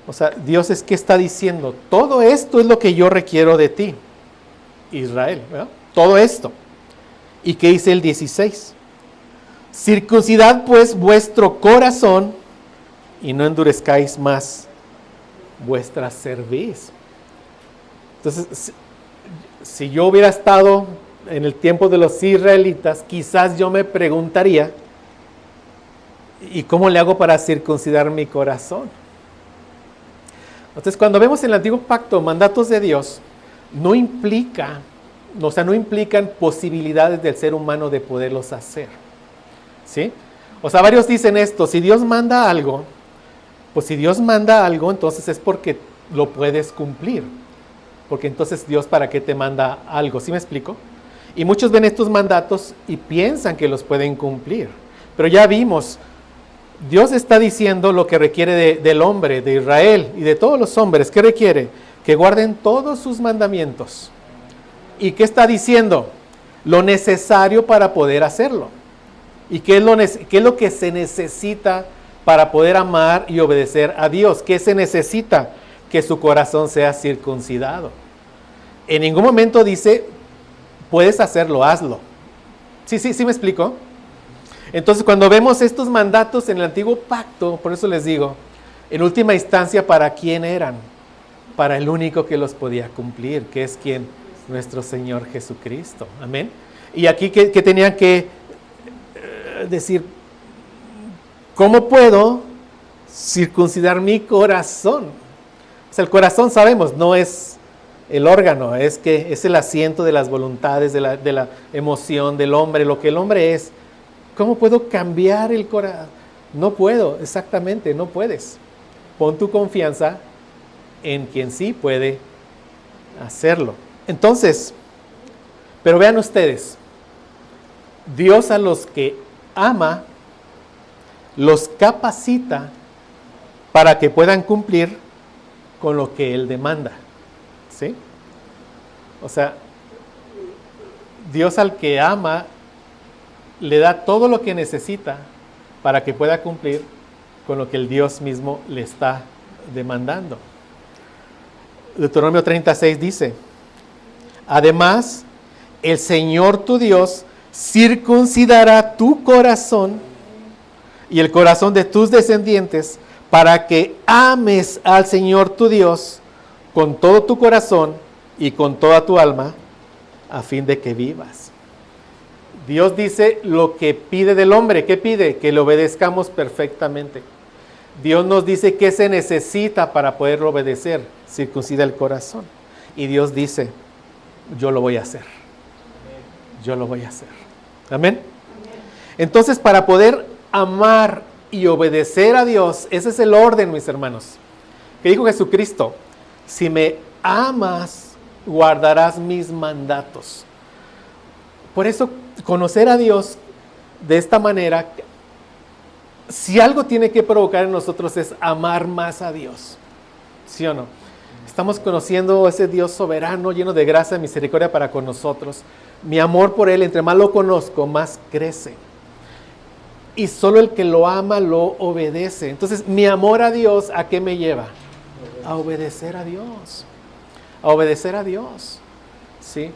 O sea, Dios es que está diciendo, todo esto es lo que yo requiero de ti, Israel, ¿verdad? Todo esto. ¿Y qué dice el 16? Circuncidad pues vuestro corazón y no endurezcáis más vuestra cerviz. Entonces, si yo hubiera estado en el tiempo de los israelitas, quizás yo me preguntaría, ¿y cómo le hago para circuncidar mi corazón? Entonces, cuando vemos en el antiguo pacto mandatos de Dios, no implican posibilidades del ser humano de poderlos hacer. ¿Sí? O sea, varios dicen esto: si Dios manda algo, pues si Dios manda algo, entonces es porque lo puedes cumplir. Porque entonces Dios, ¿para qué te manda algo? ¿Sí me explico? Y muchos ven estos mandatos y piensan que los pueden cumplir. Pero ya vimos, Dios está diciendo lo que requiere del hombre, de Israel y de todos los hombres. ¿Qué requiere? Que guarden todos sus mandamientos. ¿Y qué está diciendo? Lo necesario para poder hacerlo. ¿Y qué es lo que se necesita para poder amar y obedecer a Dios? ¿Qué se necesita? Que su corazón sea circuncidado. En ningún momento dice, puedes hacerlo, hazlo. Sí, ¿me explico? Entonces, cuando vemos estos mandatos en el antiguo pacto, por eso les digo, en última instancia, ¿para quién eran? Para el único que los podía cumplir, que es ¿quién? Nuestro Señor Jesucristo. Amén. Y aquí que tenían que decir, ¿cómo puedo circuncidar mi corazón? O sea, el corazón, sabemos, no es el órgano, es que es el asiento de las voluntades, de la emoción del hombre, lo que el hombre es. ¿Cómo puedo cambiar el corazón? No puedo, exactamente, no puedes. Pon tu confianza en quien sí puede hacerlo. Entonces, pero vean ustedes, Dios a los que ama, los capacita para que puedan cumplir con lo que Él demanda. ¿Sí? O sea, Dios al que ama le da todo lo que necesita para que pueda cumplir con lo que el Dios mismo le está demandando. Deuteronomio 36 dice: además, el Señor tu Dios circuncidará tu corazón y el corazón de tus descendientes para que ames al Señor tu Dios con todo tu corazón y con toda tu alma, a fin de que vivas. Dios dice lo que pide del hombre. ¿Qué pide? Que le obedezcamos perfectamente. Dios nos dice qué se necesita para poderlo obedecer. Circuncida el corazón. Y Dios dice, yo lo voy a hacer. Yo lo voy a hacer. Amén. Entonces, para poder amar y obedecer a Dios, ese es el orden, mis hermanos, que dijo Jesucristo: si me amas, guardarás mis mandatos. Por eso, conocer a Dios de esta manera, si algo tiene que provocar en nosotros es amar más a Dios. ¿Sí o no? Estamos conociendo a ese Dios soberano, lleno de gracia y misericordia para con nosotros. Mi amor por Él, entre más lo conozco, más crece. Y solo el que lo ama, lo obedece. Entonces, mi amor a Dios, ¿a qué me lleva? A obedecer a Dios. A obedecer a Dios. ¿Sí?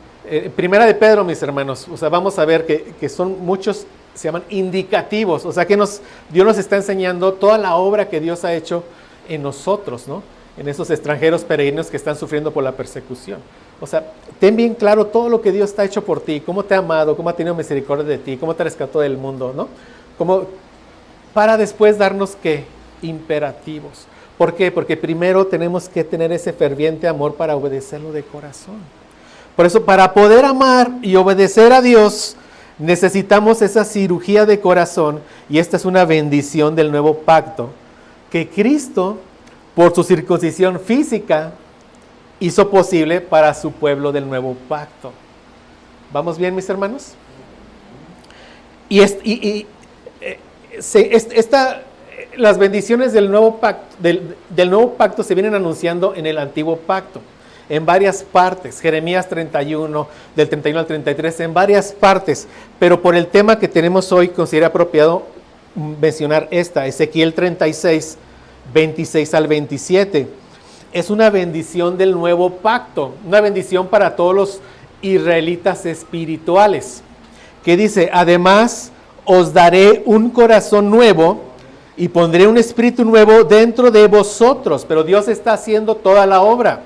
Primera de Pedro, mis hermanos, o sea, vamos a ver que son muchos, se llaman indicativos, o sea que Dios nos está enseñando toda la obra que Dios ha hecho en nosotros, ¿no? En esos extranjeros peregrinos que están sufriendo por la persecución. O sea, ten bien claro todo lo que Dios ha hecho por ti, cómo te ha amado, cómo ha tenido misericordia de ti, cómo te rescató del mundo, ¿no? Para después darnos, ¿qué? Imperativos. ¿Por qué? Porque primero tenemos que tener ese ferviente amor para obedecerlo de corazón. Por eso, para poder amar y obedecer a Dios, necesitamos esa cirugía de corazón, y esta es una bendición del nuevo pacto, que Cristo, por su circuncisión física, hizo posible para su pueblo del nuevo pacto. ¿Vamos bien, mis hermanos? Las bendiciones del nuevo pacto se vienen anunciando en el antiguo pacto, en varias partes. Jeremías 31, del 31 al 33, en varias partes. Pero por el tema que tenemos hoy, considero apropiado mencionar Ezequiel 36, 26 al 27. Es una bendición del nuevo pacto, una bendición para todos los israelitas espirituales, que dice: además os daré un corazón nuevo y pondré un espíritu nuevo dentro de vosotros. Pero Dios está haciendo toda la obra.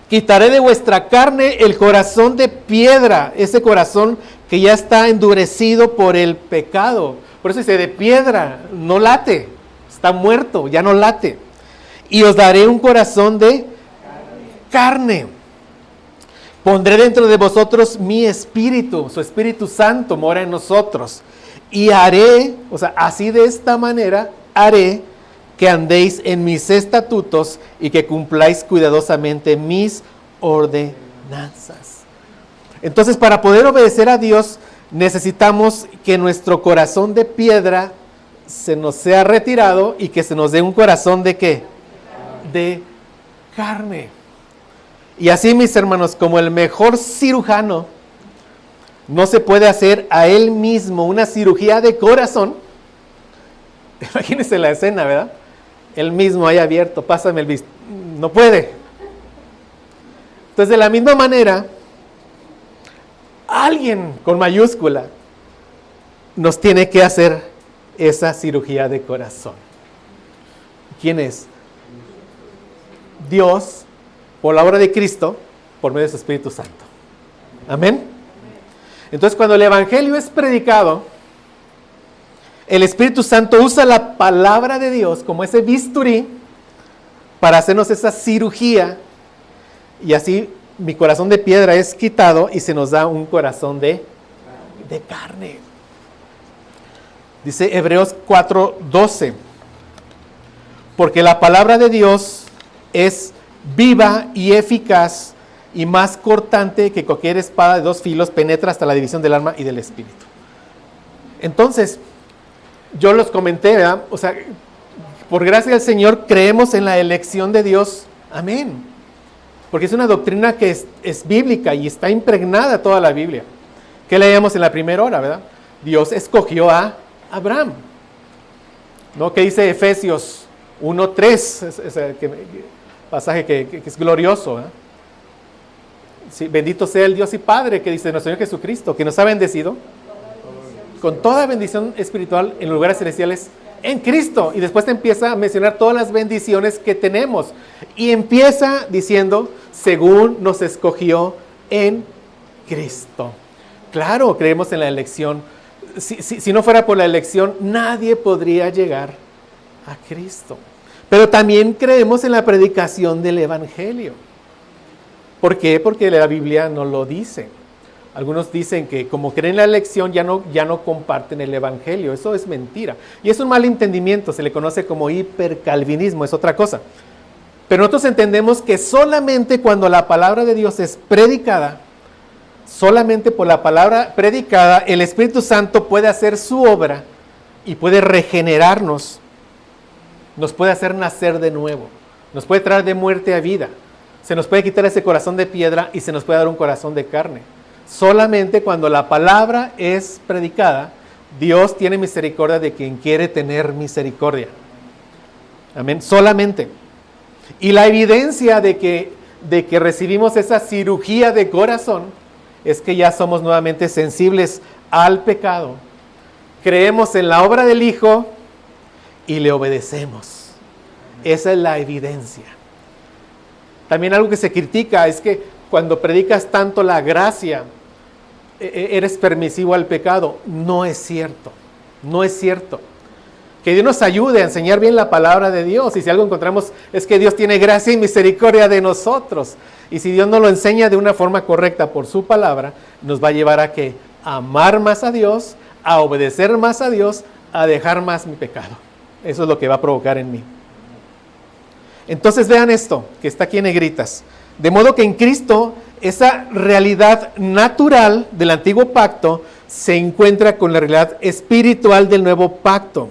Quitaré de vuestra carne el corazón de piedra, ese corazón que ya está endurecido por el pecado. Por eso dice, de piedra, no late, está muerto, ya no late. Y os daré un corazón de carne. Pondré dentro de vosotros mi espíritu, su Espíritu Santo mora en nosotros. Y haré, o sea, así de esta manera, haré que andéis en mis estatutos y que cumpláis cuidadosamente mis ordenanzas. Entonces, para poder obedecer a Dios, necesitamos que nuestro corazón de piedra se nos sea retirado y que se nos dé un corazón de ¿qué? De carne. Y así, mis hermanos, como el mejor cirujano no se puede hacer a él mismo una cirugía de corazón, imagínense la escena, ¿verdad? Él mismo ahí abierto, pásame el visto, no puede. Entonces, de la misma manera, alguien con mayúscula nos tiene que hacer esa cirugía de corazón. ¿Quién es? Dios, por la obra de Cristo, por medio de su Espíritu Santo. Amén. Entonces, cuando el Evangelio es predicado, el Espíritu Santo usa la palabra de Dios como ese bisturí para hacernos esa cirugía, y así mi corazón de piedra es quitado y se nos da un corazón de carne. Dice Hebreos 4:12, porque la palabra de Dios es viva y eficaz y más cortante que cualquier espada de dos filos, penetra hasta la división del alma y del espíritu. Entonces, yo los comenté, ¿verdad? O sea, por gracia del Señor creemos en la elección de Dios. Amén. Porque es una doctrina que es bíblica y está impregnada toda la Biblia. ¿Qué leíamos en la primera hora, verdad? Dios escogió a Abraham. ¿No? ¿Qué dice Efesios 1:3? Ese pasaje que es glorioso, ¿verdad? Sí, bendito sea el Dios y Padre, que dice nuestro Señor Jesucristo, que nos ha bendecido con toda bendición espiritual en lugares celestiales en Cristo. Y después te empieza a mencionar todas las bendiciones que tenemos. Y empieza diciendo, según nos escogió en Cristo. Claro, creemos en la elección. Si no fuera por la elección, nadie podría llegar a Cristo. Pero también creemos en la predicación del Evangelio. ¿Por qué? Porque la Biblia no lo dice. Algunos dicen que como creen en la elección ya no comparten el Evangelio. Eso es mentira. Y es un mal entendimiento, se le conoce como hipercalvinismo, es otra cosa. Pero nosotros entendemos que solamente cuando la palabra de Dios es predicada, solamente por la palabra predicada, el Espíritu Santo puede hacer su obra y puede regenerarnos, nos puede hacer nacer de nuevo, nos puede traer de muerte a vida, se nos puede quitar ese corazón de piedra y se nos puede dar un corazón de carne. Solamente cuando la palabra es predicada, Dios tiene misericordia de quien quiere tener misericordia. Amén. Solamente. Y la evidencia de que de que recibimos esa cirugía de corazón es que ya somos nuevamente sensibles al pecado. Creemos en la obra del Hijo y le obedecemos. Esa es la evidencia. También algo que se critica es que cuando predicas tanto la gracia, eres permisivo al pecado. No es cierto, no es cierto. Que Dios nos ayude a enseñar bien la palabra de Dios. Y si algo encontramos es que Dios tiene gracia y misericordia de nosotros. Y si Dios nos lo enseña de una forma correcta por su palabra, nos va a llevar a que amar más a Dios, a obedecer más a Dios, a dejar más mi pecado. Eso es lo que va a provocar en mí. Entonces vean esto, que está aquí en negritas. De modo que en Cristo, esa realidad natural del antiguo pacto se encuentra con la realidad espiritual del nuevo pacto.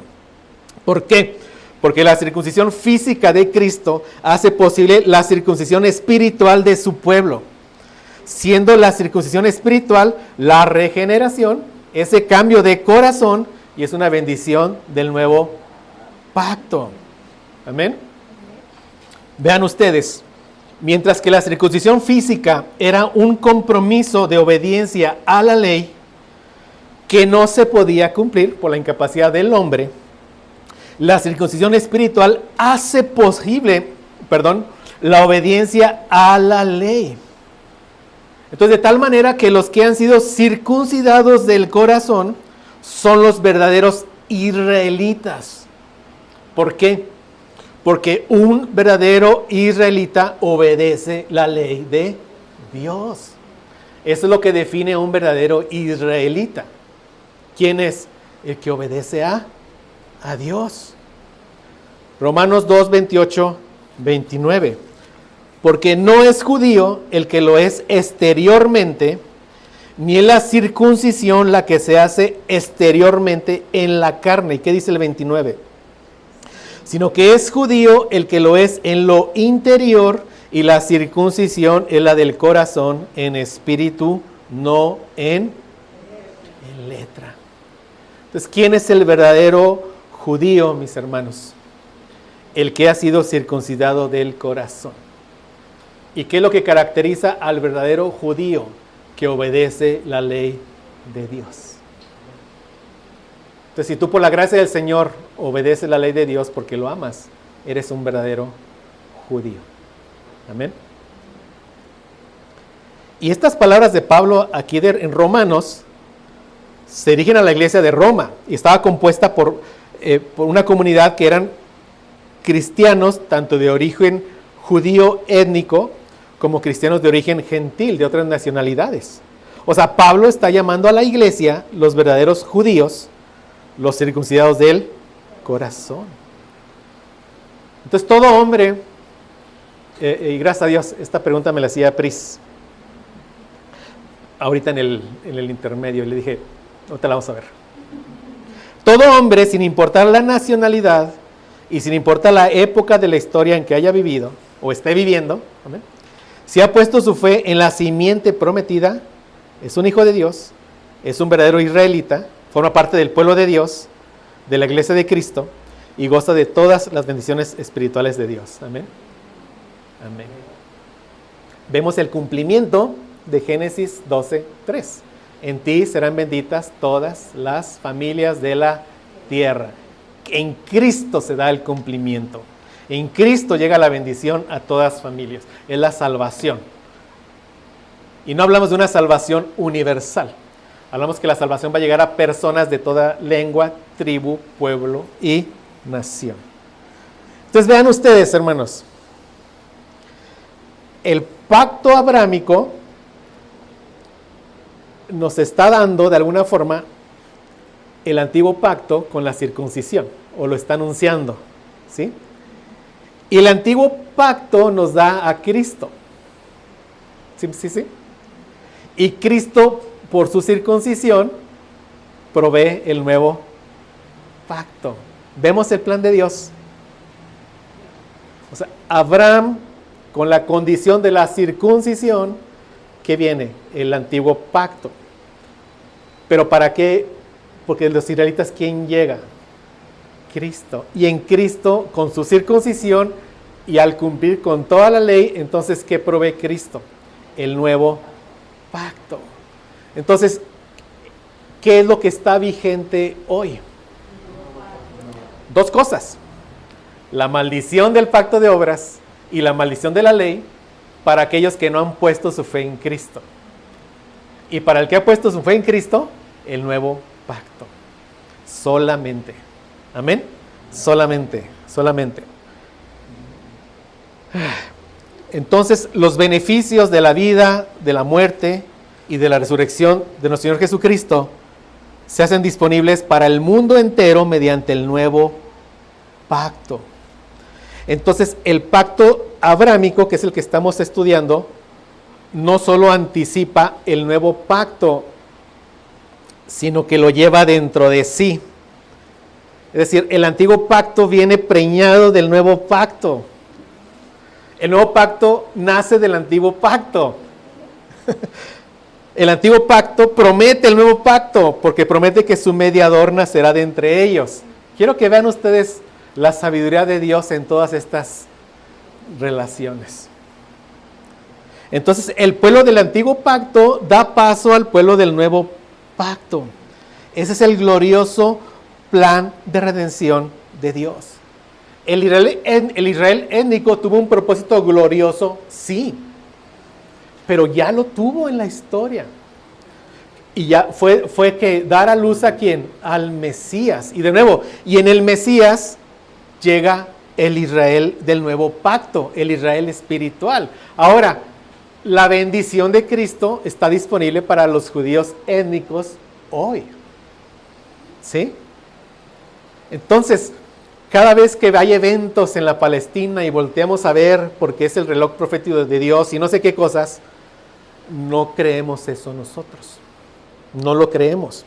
¿Por qué? Porque la circuncisión física de Cristo hace posible la circuncisión espiritual de su pueblo. Siendo la circuncisión espiritual la regeneración, ese cambio de corazón, y es una bendición del nuevo pacto. Amén. Vean ustedes, mientras que la circuncisión física era un compromiso de obediencia a la ley que no se podía cumplir por la incapacidad del hombre, la circuncisión espiritual hace posible, la obediencia a la ley. Entonces, de tal manera que los que han sido circuncidados del corazón son los verdaderos israelitas. ¿Por qué? Porque un verdadero israelita obedece la ley de Dios. Eso es lo que define a un verdadero israelita. ¿Quién es? El que obedece a Dios. Romanos 2, 28, 29. Porque no es judío el que lo es exteriormente, ni es la circuncisión la que se hace exteriormente en la carne. ¿Y qué dice el 29? Sino que es judío el que lo es en lo interior, y la circuncisión es la del corazón en espíritu, no en letra. Entonces, ¿quién es el verdadero judío, mis hermanos? El que ha sido circuncidado del corazón. ¿Y qué es lo que caracteriza al verdadero judío? Que obedece la ley de Dios. Entonces, si tú por la gracia del Señor obedeces la ley de Dios porque lo amas, eres un verdadero judío. Amén. Y estas palabras de Pablo aquí en Romanos se dirigen a la iglesia de Roma y estaba compuesta por una comunidad que eran cristianos tanto de origen judío étnico como cristianos de origen gentil, de otras nacionalidades. O sea, Pablo está llamando a la iglesia los verdaderos judíos, los circuncidados del corazón. Entonces todo hombre, y gracias a Dios, esta pregunta me la hacía Pris ahorita en el intermedio, y le dije, ahorita la vamos a ver. Todo hombre, sin importar la nacionalidad y sin importar la época de la historia en que haya vivido o esté viviendo, ¿amén?, si ha puesto su fe en la simiente prometida, es un hijo de Dios, es un verdadero israelita, forma parte del pueblo de Dios, de la iglesia de Cristo, y goza de todas las bendiciones espirituales de Dios. Amén. Amén. Vemos el cumplimiento de Génesis 12:3. En ti serán benditas todas las familias de la tierra. En Cristo se da el cumplimiento. En Cristo llega la bendición a todas las familias. Es la salvación. Y no hablamos de una salvación universal. Hablamos que la salvación va a llegar a personas de toda lengua, tribu, pueblo y nación. Entonces vean ustedes, hermanos. El pacto abrámico nos está dando de alguna forma el antiguo pacto con la circuncisión, o lo está anunciando, ¿sí? Y el antiguo pacto nos da a Cristo. ¿Sí? Y Cristo, por su circuncisión, provee el nuevo pacto. Vemos el plan de Dios. O sea, Abraham, con la condición de la circuncisión, ¿qué viene? El antiguo pacto. ¿Pero para qué? Porque los israelitas, ¿quién llega? Cristo. Y en Cristo, con su circuncisión, Y al cumplir con toda la ley, entonces, ¿qué provee Cristo? El nuevo pacto. Entonces, ¿qué es lo que está vigente hoy? Dos cosas. La maldición del pacto de obras y la maldición de la ley para aquellos que no han puesto su fe en Cristo. Y para el que ha puesto su fe en Cristo, el nuevo pacto. Solamente. Amén. Solamente. Entonces, los beneficios de la vida, de la muerte y de la resurrección de nuestro Señor Jesucristo se hacen disponibles para el mundo entero mediante el nuevo pacto. Entonces, el pacto abrámico, que es el que estamos estudiando, no solo anticipa el nuevo pacto, sino que lo lleva dentro de sí. Es decir, el antiguo pacto viene preñado del nuevo pacto. El nuevo pacto nace del antiguo pacto. El antiguo pacto promete el nuevo pacto, porque promete que su mediador nacerá de entre ellos. Quiero que vean ustedes la sabiduría de Dios en todas estas relaciones. Entonces, el pueblo del antiguo pacto da paso al pueblo del nuevo pacto. Ese es el glorioso plan de redención de Dios. El Israel étnico tuvo un propósito glorioso, sí, pero ya lo tuvo en la historia. Y ya fue que dar a luz a ¿quién? Al Mesías. Y de nuevo, y en el Mesías llega el Israel del nuevo pacto, el Israel espiritual. Ahora, la bendición de Cristo está disponible para los judíos étnicos hoy. ¿Sí? Entonces, cada vez que hay eventos en la Palestina y volteamos a ver porque es el reloj profético de Dios y no sé qué cosas, no creemos eso nosotros. No lo creemos.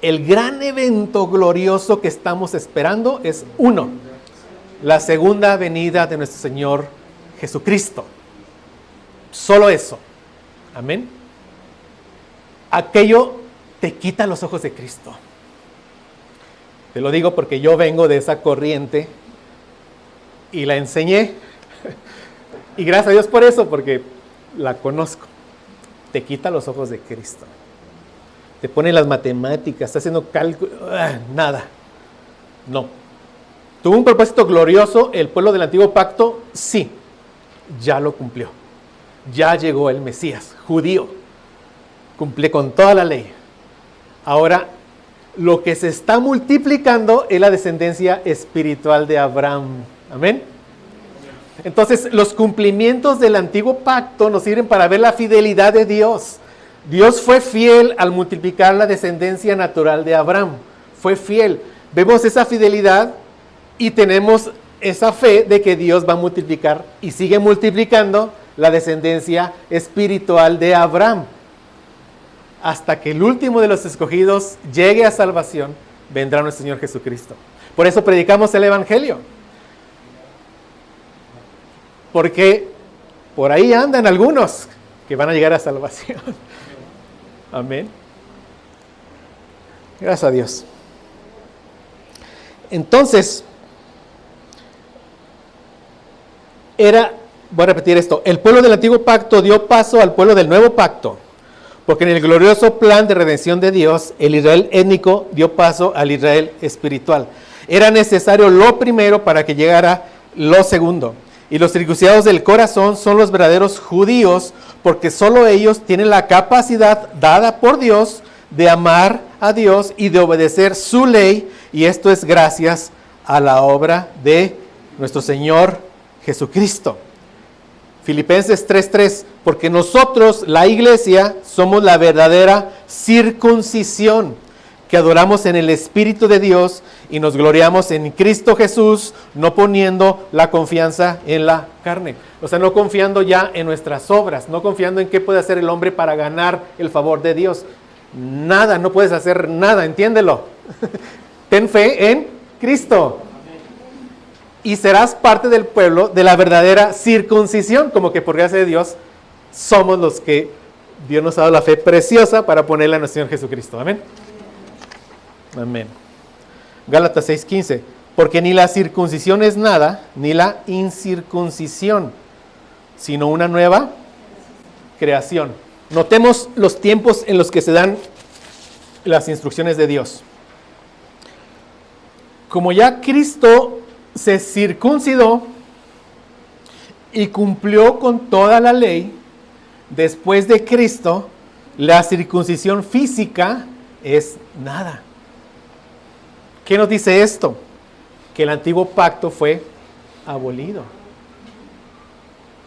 El gran evento glorioso que estamos esperando es uno, la segunda venida de nuestro Señor Jesucristo. Solo eso. Amén. Aquello te quita los ojos de Cristo. Te lo digo porque yo vengo de esa corriente y la enseñé. Y gracias a Dios por eso, porque la conozco. Te quita los ojos de Cristo. Te pone las matemáticas, está haciendo cálculo. Nada. No. ¿Tuvo un propósito glorioso el pueblo del antiguo pacto? Sí. Ya lo cumplió. Ya llegó el Mesías, judío. Cumple con toda la ley. Ahora, lo que se está multiplicando es la descendencia espiritual de Abraham. Amén. Entonces, los cumplimientos del antiguo pacto nos sirven para ver la fidelidad de Dios. Dios fue fiel al multiplicar la descendencia natural de Abraham. Fue fiel. Vemos esa fidelidad y tenemos esa fe de que Dios va a multiplicar y sigue multiplicando la descendencia espiritual de Abraham. Hasta que el último de los escogidos llegue a salvación, vendrá nuestro Señor Jesucristo. Por eso predicamos el Evangelio. Porque por ahí andan algunos que van a llegar a salvación. Amén. Gracias a Dios. Entonces, voy a repetir esto, el pueblo del antiguo pacto dio paso al pueblo del nuevo pacto. Porque en el glorioso plan de redención de Dios, el Israel étnico dio paso al Israel espiritual. Era necesario lo primero para que llegara lo segundo. Y los circuncidados del corazón son los verdaderos judíos, porque solo ellos tienen la capacidad dada por Dios de amar a Dios y de obedecer su ley. Y esto es gracias a la obra de nuestro Señor Jesucristo. Filipenses 3:3, porque nosotros, la iglesia, somos la verdadera circuncisión, que adoramos en el Espíritu de Dios y nos gloriamos en Cristo Jesús, no poniendo la confianza en la carne. O sea, no confiando ya en nuestras obras, no confiando en qué puede hacer el hombre para ganar el favor de Dios. Nada, no puedes hacer nada, entiéndelo. Ten fe en Cristo. Y serás parte del pueblo de la verdadera circuncisión, como que por gracia de Dios somos los que Dios nos ha dado la fe preciosa para ponerla en nuestro Señor Jesucristo. Amén. Amén. Gálatas 6:15. Porque ni la circuncisión es nada, ni la incircuncisión, sino una nueva creación. Notemos los tiempos en los que se dan las instrucciones de Dios. Como ya Cristo se circuncidó y cumplió con toda la ley, después de Cristo, la circuncisión física es nada. ¿Qué nos dice esto? Que el antiguo pacto fue abolido.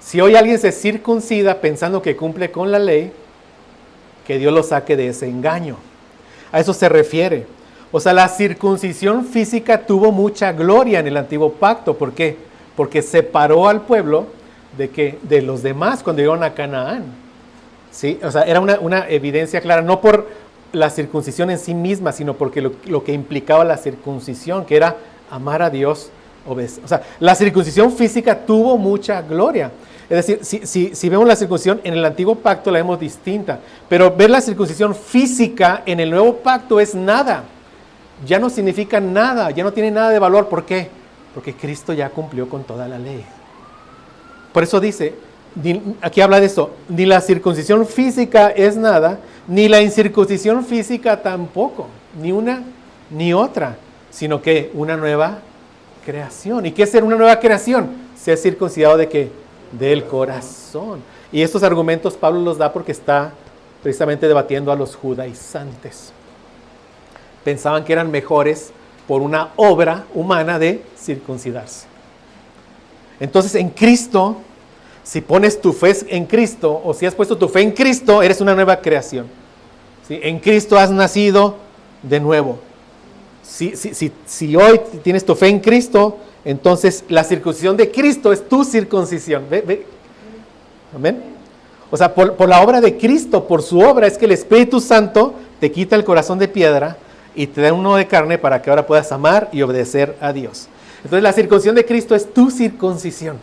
Si hoy alguien se circuncida pensando que cumple con la ley, que Dios lo saque de ese engaño. A eso se refiere. O sea, la circuncisión física tuvo mucha gloria en el antiguo pacto. ¿Por qué? Porque separó al pueblo de los demás cuando llegaron a Canaán. ¿Sí? O sea, era una evidencia clara, no por la circuncisión en sí misma, sino porque lo que implicaba la circuncisión, que era amar a Dios, obedecer. O sea, la circuncisión física tuvo mucha gloria. Es decir, si vemos la circuncisión en el antiguo pacto la vemos distinta, pero ver la circuncisión física en el nuevo pacto es nada. Ya no significa nada, ya no tiene nada de valor. ¿Por qué? Porque Cristo ya cumplió con toda la ley. Por eso dice, aquí habla de esto, ni la circuncisión física es nada, ni la incircuncisión física tampoco, ni una ni otra, sino que una nueva creación. ¿Y qué es ser una nueva creación? Ser circuncidado ¿de qué? Del corazón. Y estos argumentos Pablo los da porque está precisamente debatiendo a los judaizantes. Pensaban que eran mejores por una obra humana de circuncidarse. Entonces en Cristo, si pones tu fe en Cristo, o si has puesto tu fe en Cristo, eres una nueva creación. ¿Sí? En Cristo has nacido de nuevo. Si hoy tienes tu fe en Cristo, entonces la circuncisión de Cristo es tu circuncisión. ¿Ve? ¿Amén? O sea, por la obra de Cristo, por su obra, es que el Espíritu Santo te quita el corazón de piedra y te da uno de carne para que ahora puedas amar y obedecer a Dios. Entonces la circuncisión de Cristo es tu circuncisión.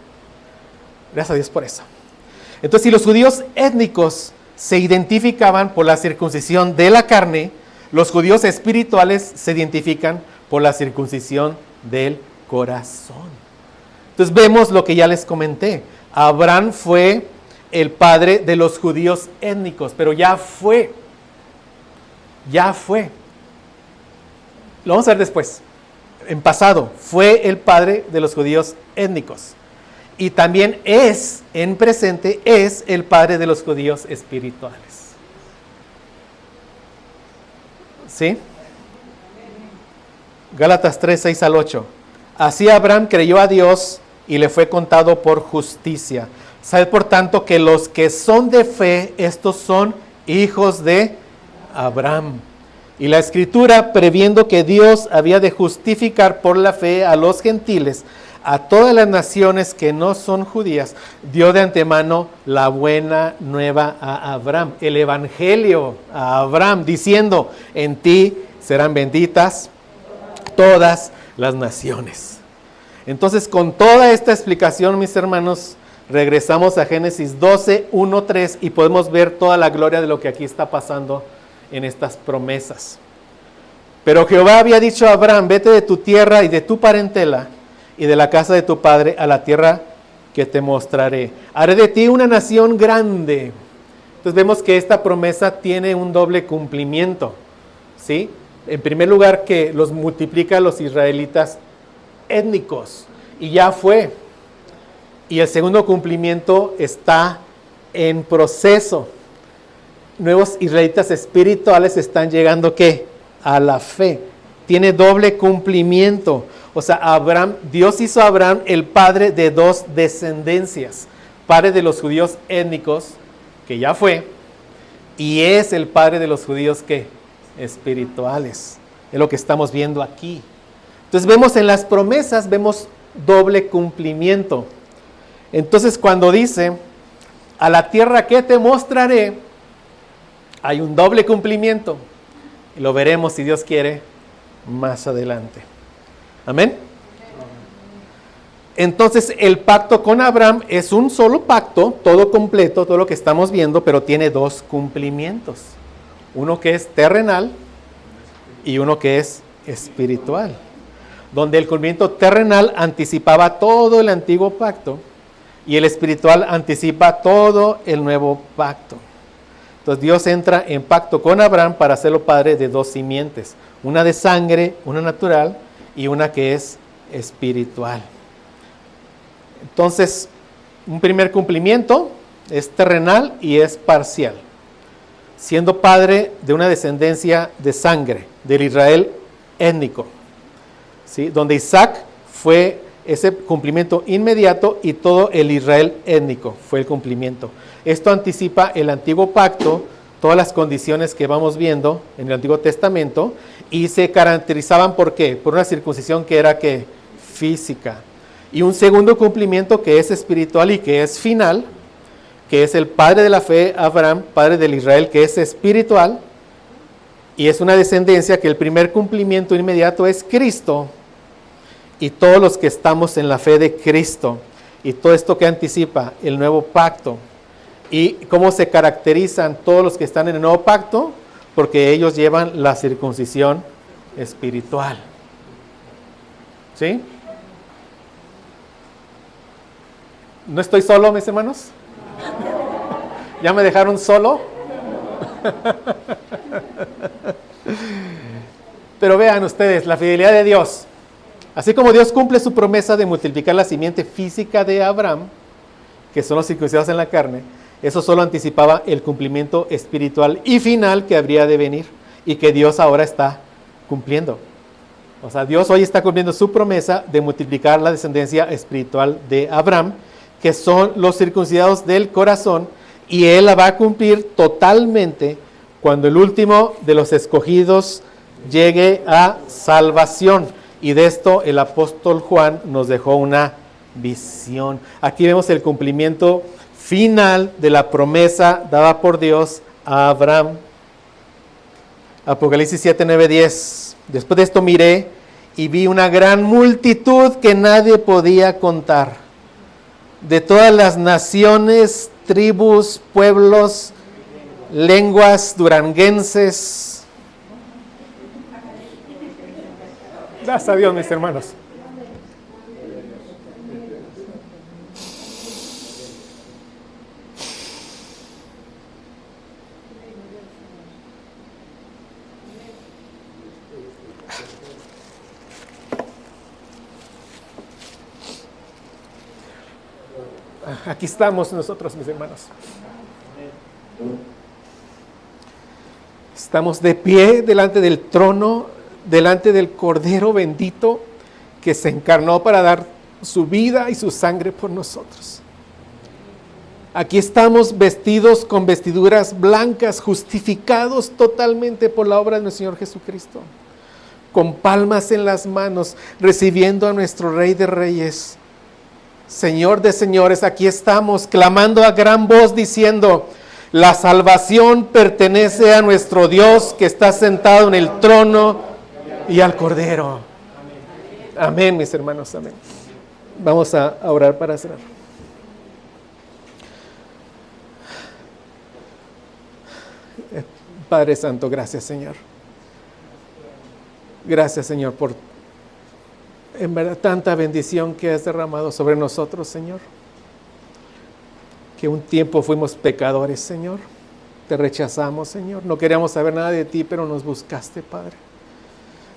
Gracias a Dios por eso. Entonces, si los judíos étnicos se identificaban por la circuncisión de la carne, los judíos espirituales se identifican por la circuncisión del corazón. Entonces vemos lo que ya les comenté. Abraham fue el padre de los judíos étnicos, pero ya fue. Lo vamos a ver después. En pasado, fue el padre de los judíos étnicos. Y también en presente, es el padre de los judíos espirituales. ¿Sí? Gálatas 3, 6 al 8. Así Abraham creyó a Dios y le fue contado por justicia. Sabed por tanto que los que son de fe, estos son hijos de Abraham. Y la Escritura, previendo que Dios había de justificar por la fe a los gentiles, a todas las naciones que no son judías, dio de antemano la buena nueva a Abraham, el evangelio a Abraham, diciendo, en ti serán benditas todas las naciones. Entonces, con toda esta explicación, mis hermanos, regresamos a Génesis 12, 1, 3 y podemos ver toda la gloria de lo que aquí está pasando en estas promesas. Pero Jehová había dicho a Abraham, vete de tu tierra y de tu parentela y de la casa de tu padre a la tierra que te mostraré. Haré de ti una nación grande. Entonces vemos que esta promesa tiene un doble cumplimiento, ¿sí? En primer lugar, que los multiplica a los israelitas étnicos, y ya fue. Y el segundo cumplimiento está en proceso. Nuevos israelitas espirituales están llegando, ¿qué? A la fe. Tiene doble cumplimiento. O sea, Dios hizo a Abraham el padre de dos descendencias. Padre de los judíos étnicos, que ya fue, y es el padre de los judíos, ¿qué? Espirituales. Es lo que estamos viendo aquí. Entonces vemos en las promesas, vemos doble cumplimiento. Entonces cuando dice, a la tierra que te mostraré, hay un doble cumplimiento. Y lo veremos, si Dios quiere, más adelante. Amén. Entonces el pacto con Abraham es un solo pacto, todo completo, todo lo que estamos viendo, pero tiene dos cumplimientos. Uno que es terrenal y uno que es espiritual. donde el cumplimiento terrenal anticipaba todo el antiguo pacto y el espiritual anticipa todo el nuevo pacto. Entonces Dios entra en pacto con Abraham para hacerlo padre de dos simientes, una de sangre, una natural y una que es espiritual. Entonces, un primer cumplimiento es terrenal y es parcial, siendo padre de una descendencia de sangre, del Israel étnico, ¿sí? Donde Isaac fue ese cumplimiento inmediato y todo el Israel étnico fue el cumplimiento. Esto anticipa el antiguo pacto, todas las condiciones que vamos viendo en el Antiguo Testamento, y se caracterizaban ¿por qué? Por una circuncisión que era ¿qué? Física. Y un segundo cumplimiento que es espiritual y que es final, que es el padre de la fe, Abraham, padre del Israel, que es espiritual, y es una descendencia que el primer cumplimiento inmediato es Cristo, y todos los que estamos en la fe de Cristo, y todo esto que anticipa el nuevo pacto. ¿Y cómo se caracterizan todos los que están en el nuevo pacto? Porque ellos llevan la circuncisión espiritual. ¿Sí? ¿No estoy solo, mis hermanos? ¿Ya me dejaron solo? Pero vean ustedes, la fidelidad de Dios. Así como Dios cumple su promesa de multiplicar la simiente física de Abraham, que son los circuncidados en la carne, eso solo anticipaba el cumplimiento espiritual y final que habría de venir y que Dios ahora está cumpliendo. O sea, Dios hoy está cumpliendo su promesa de multiplicar la descendencia espiritual de Abraham, que son los circuncidados del corazón, y Él la va a cumplir totalmente cuando el último de los escogidos llegue a salvación. Y de esto el apóstol Juan nos dejó una visión. Aquí vemos el cumplimiento final de la promesa dada por Dios a Abraham. Apocalipsis 7, 9, 10. Después de esto miré y vi una gran multitud que nadie podía contar, de todas las naciones, tribus, pueblos, lenguas, duranguenses. Gracias a Dios, mis hermanos. Aquí estamos nosotros, mis hermanos. Estamos de pie delante del trono, delante del Cordero bendito que se encarnó para dar su vida y su sangre por nosotros. Aquí estamos vestidos con vestiduras blancas, justificados totalmente por la obra de nuestro Señor Jesucristo, con palmas en las manos, recibiendo a nuestro Rey de Reyes, Señor de señores. Aquí estamos clamando a gran voz diciendo: la salvación pertenece a nuestro Dios que está sentado en el trono y al Cordero. Amén, mis hermanos, amén. Vamos a orar para cerrar. Padre Santo, gracias, Señor. Gracias, Señor, por en verdad tanta bendición que has derramado sobre nosotros, Señor. Que un tiempo fuimos pecadores, Señor. Te rechazamos, Señor. No queríamos saber nada de ti, pero nos buscaste, Padre.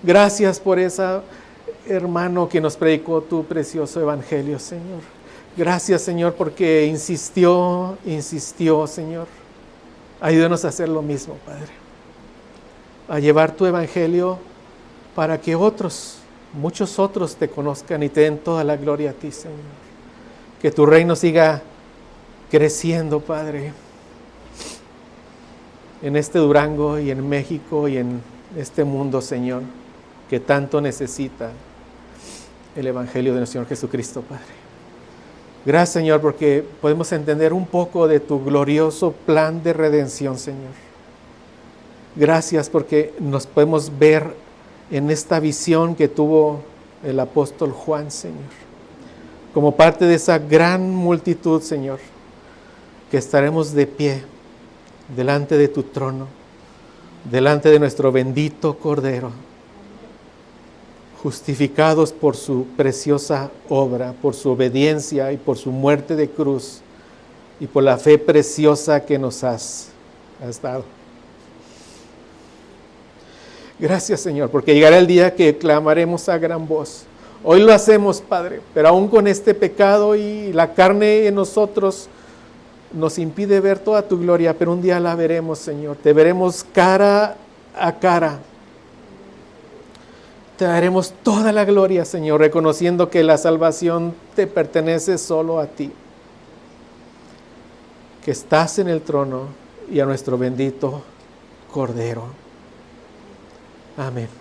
Gracias por esa hermano que nos predicó tu precioso evangelio, Señor. Gracias, Señor, porque insistió, Señor. Ayúdanos a hacer lo mismo, Padre. A llevar tu evangelio para que otros, muchos otros te conozcan y te den toda la gloria a ti, Señor. Que tu reino siga creciendo, Padre, en este Durango y en México y en este mundo, Señor, que tanto necesita el evangelio de nuestro Señor Jesucristo, Padre. Gracias, Señor, porque podemos entender un poco de tu glorioso plan de redención, Señor. Gracias porque nos podemos ver en esta visión que tuvo el apóstol Juan, Señor, como parte de esa gran multitud, Señor, que estaremos de pie delante de tu trono, delante de nuestro bendito Cordero, justificados por su preciosa obra, por su obediencia y por su muerte de cruz y por la fe preciosa que nos has dado. Gracias, Señor, porque llegará el día que clamaremos a gran voz. Hoy lo hacemos, Padre, pero aún con este pecado y la carne en nosotros nos impide ver toda tu gloria, pero un día la veremos, Señor. Te veremos cara a cara. Te daremos toda la gloria, Señor, reconociendo que la salvación te pertenece solo a ti, que estás en el trono y a nuestro bendito Cordero. Amén.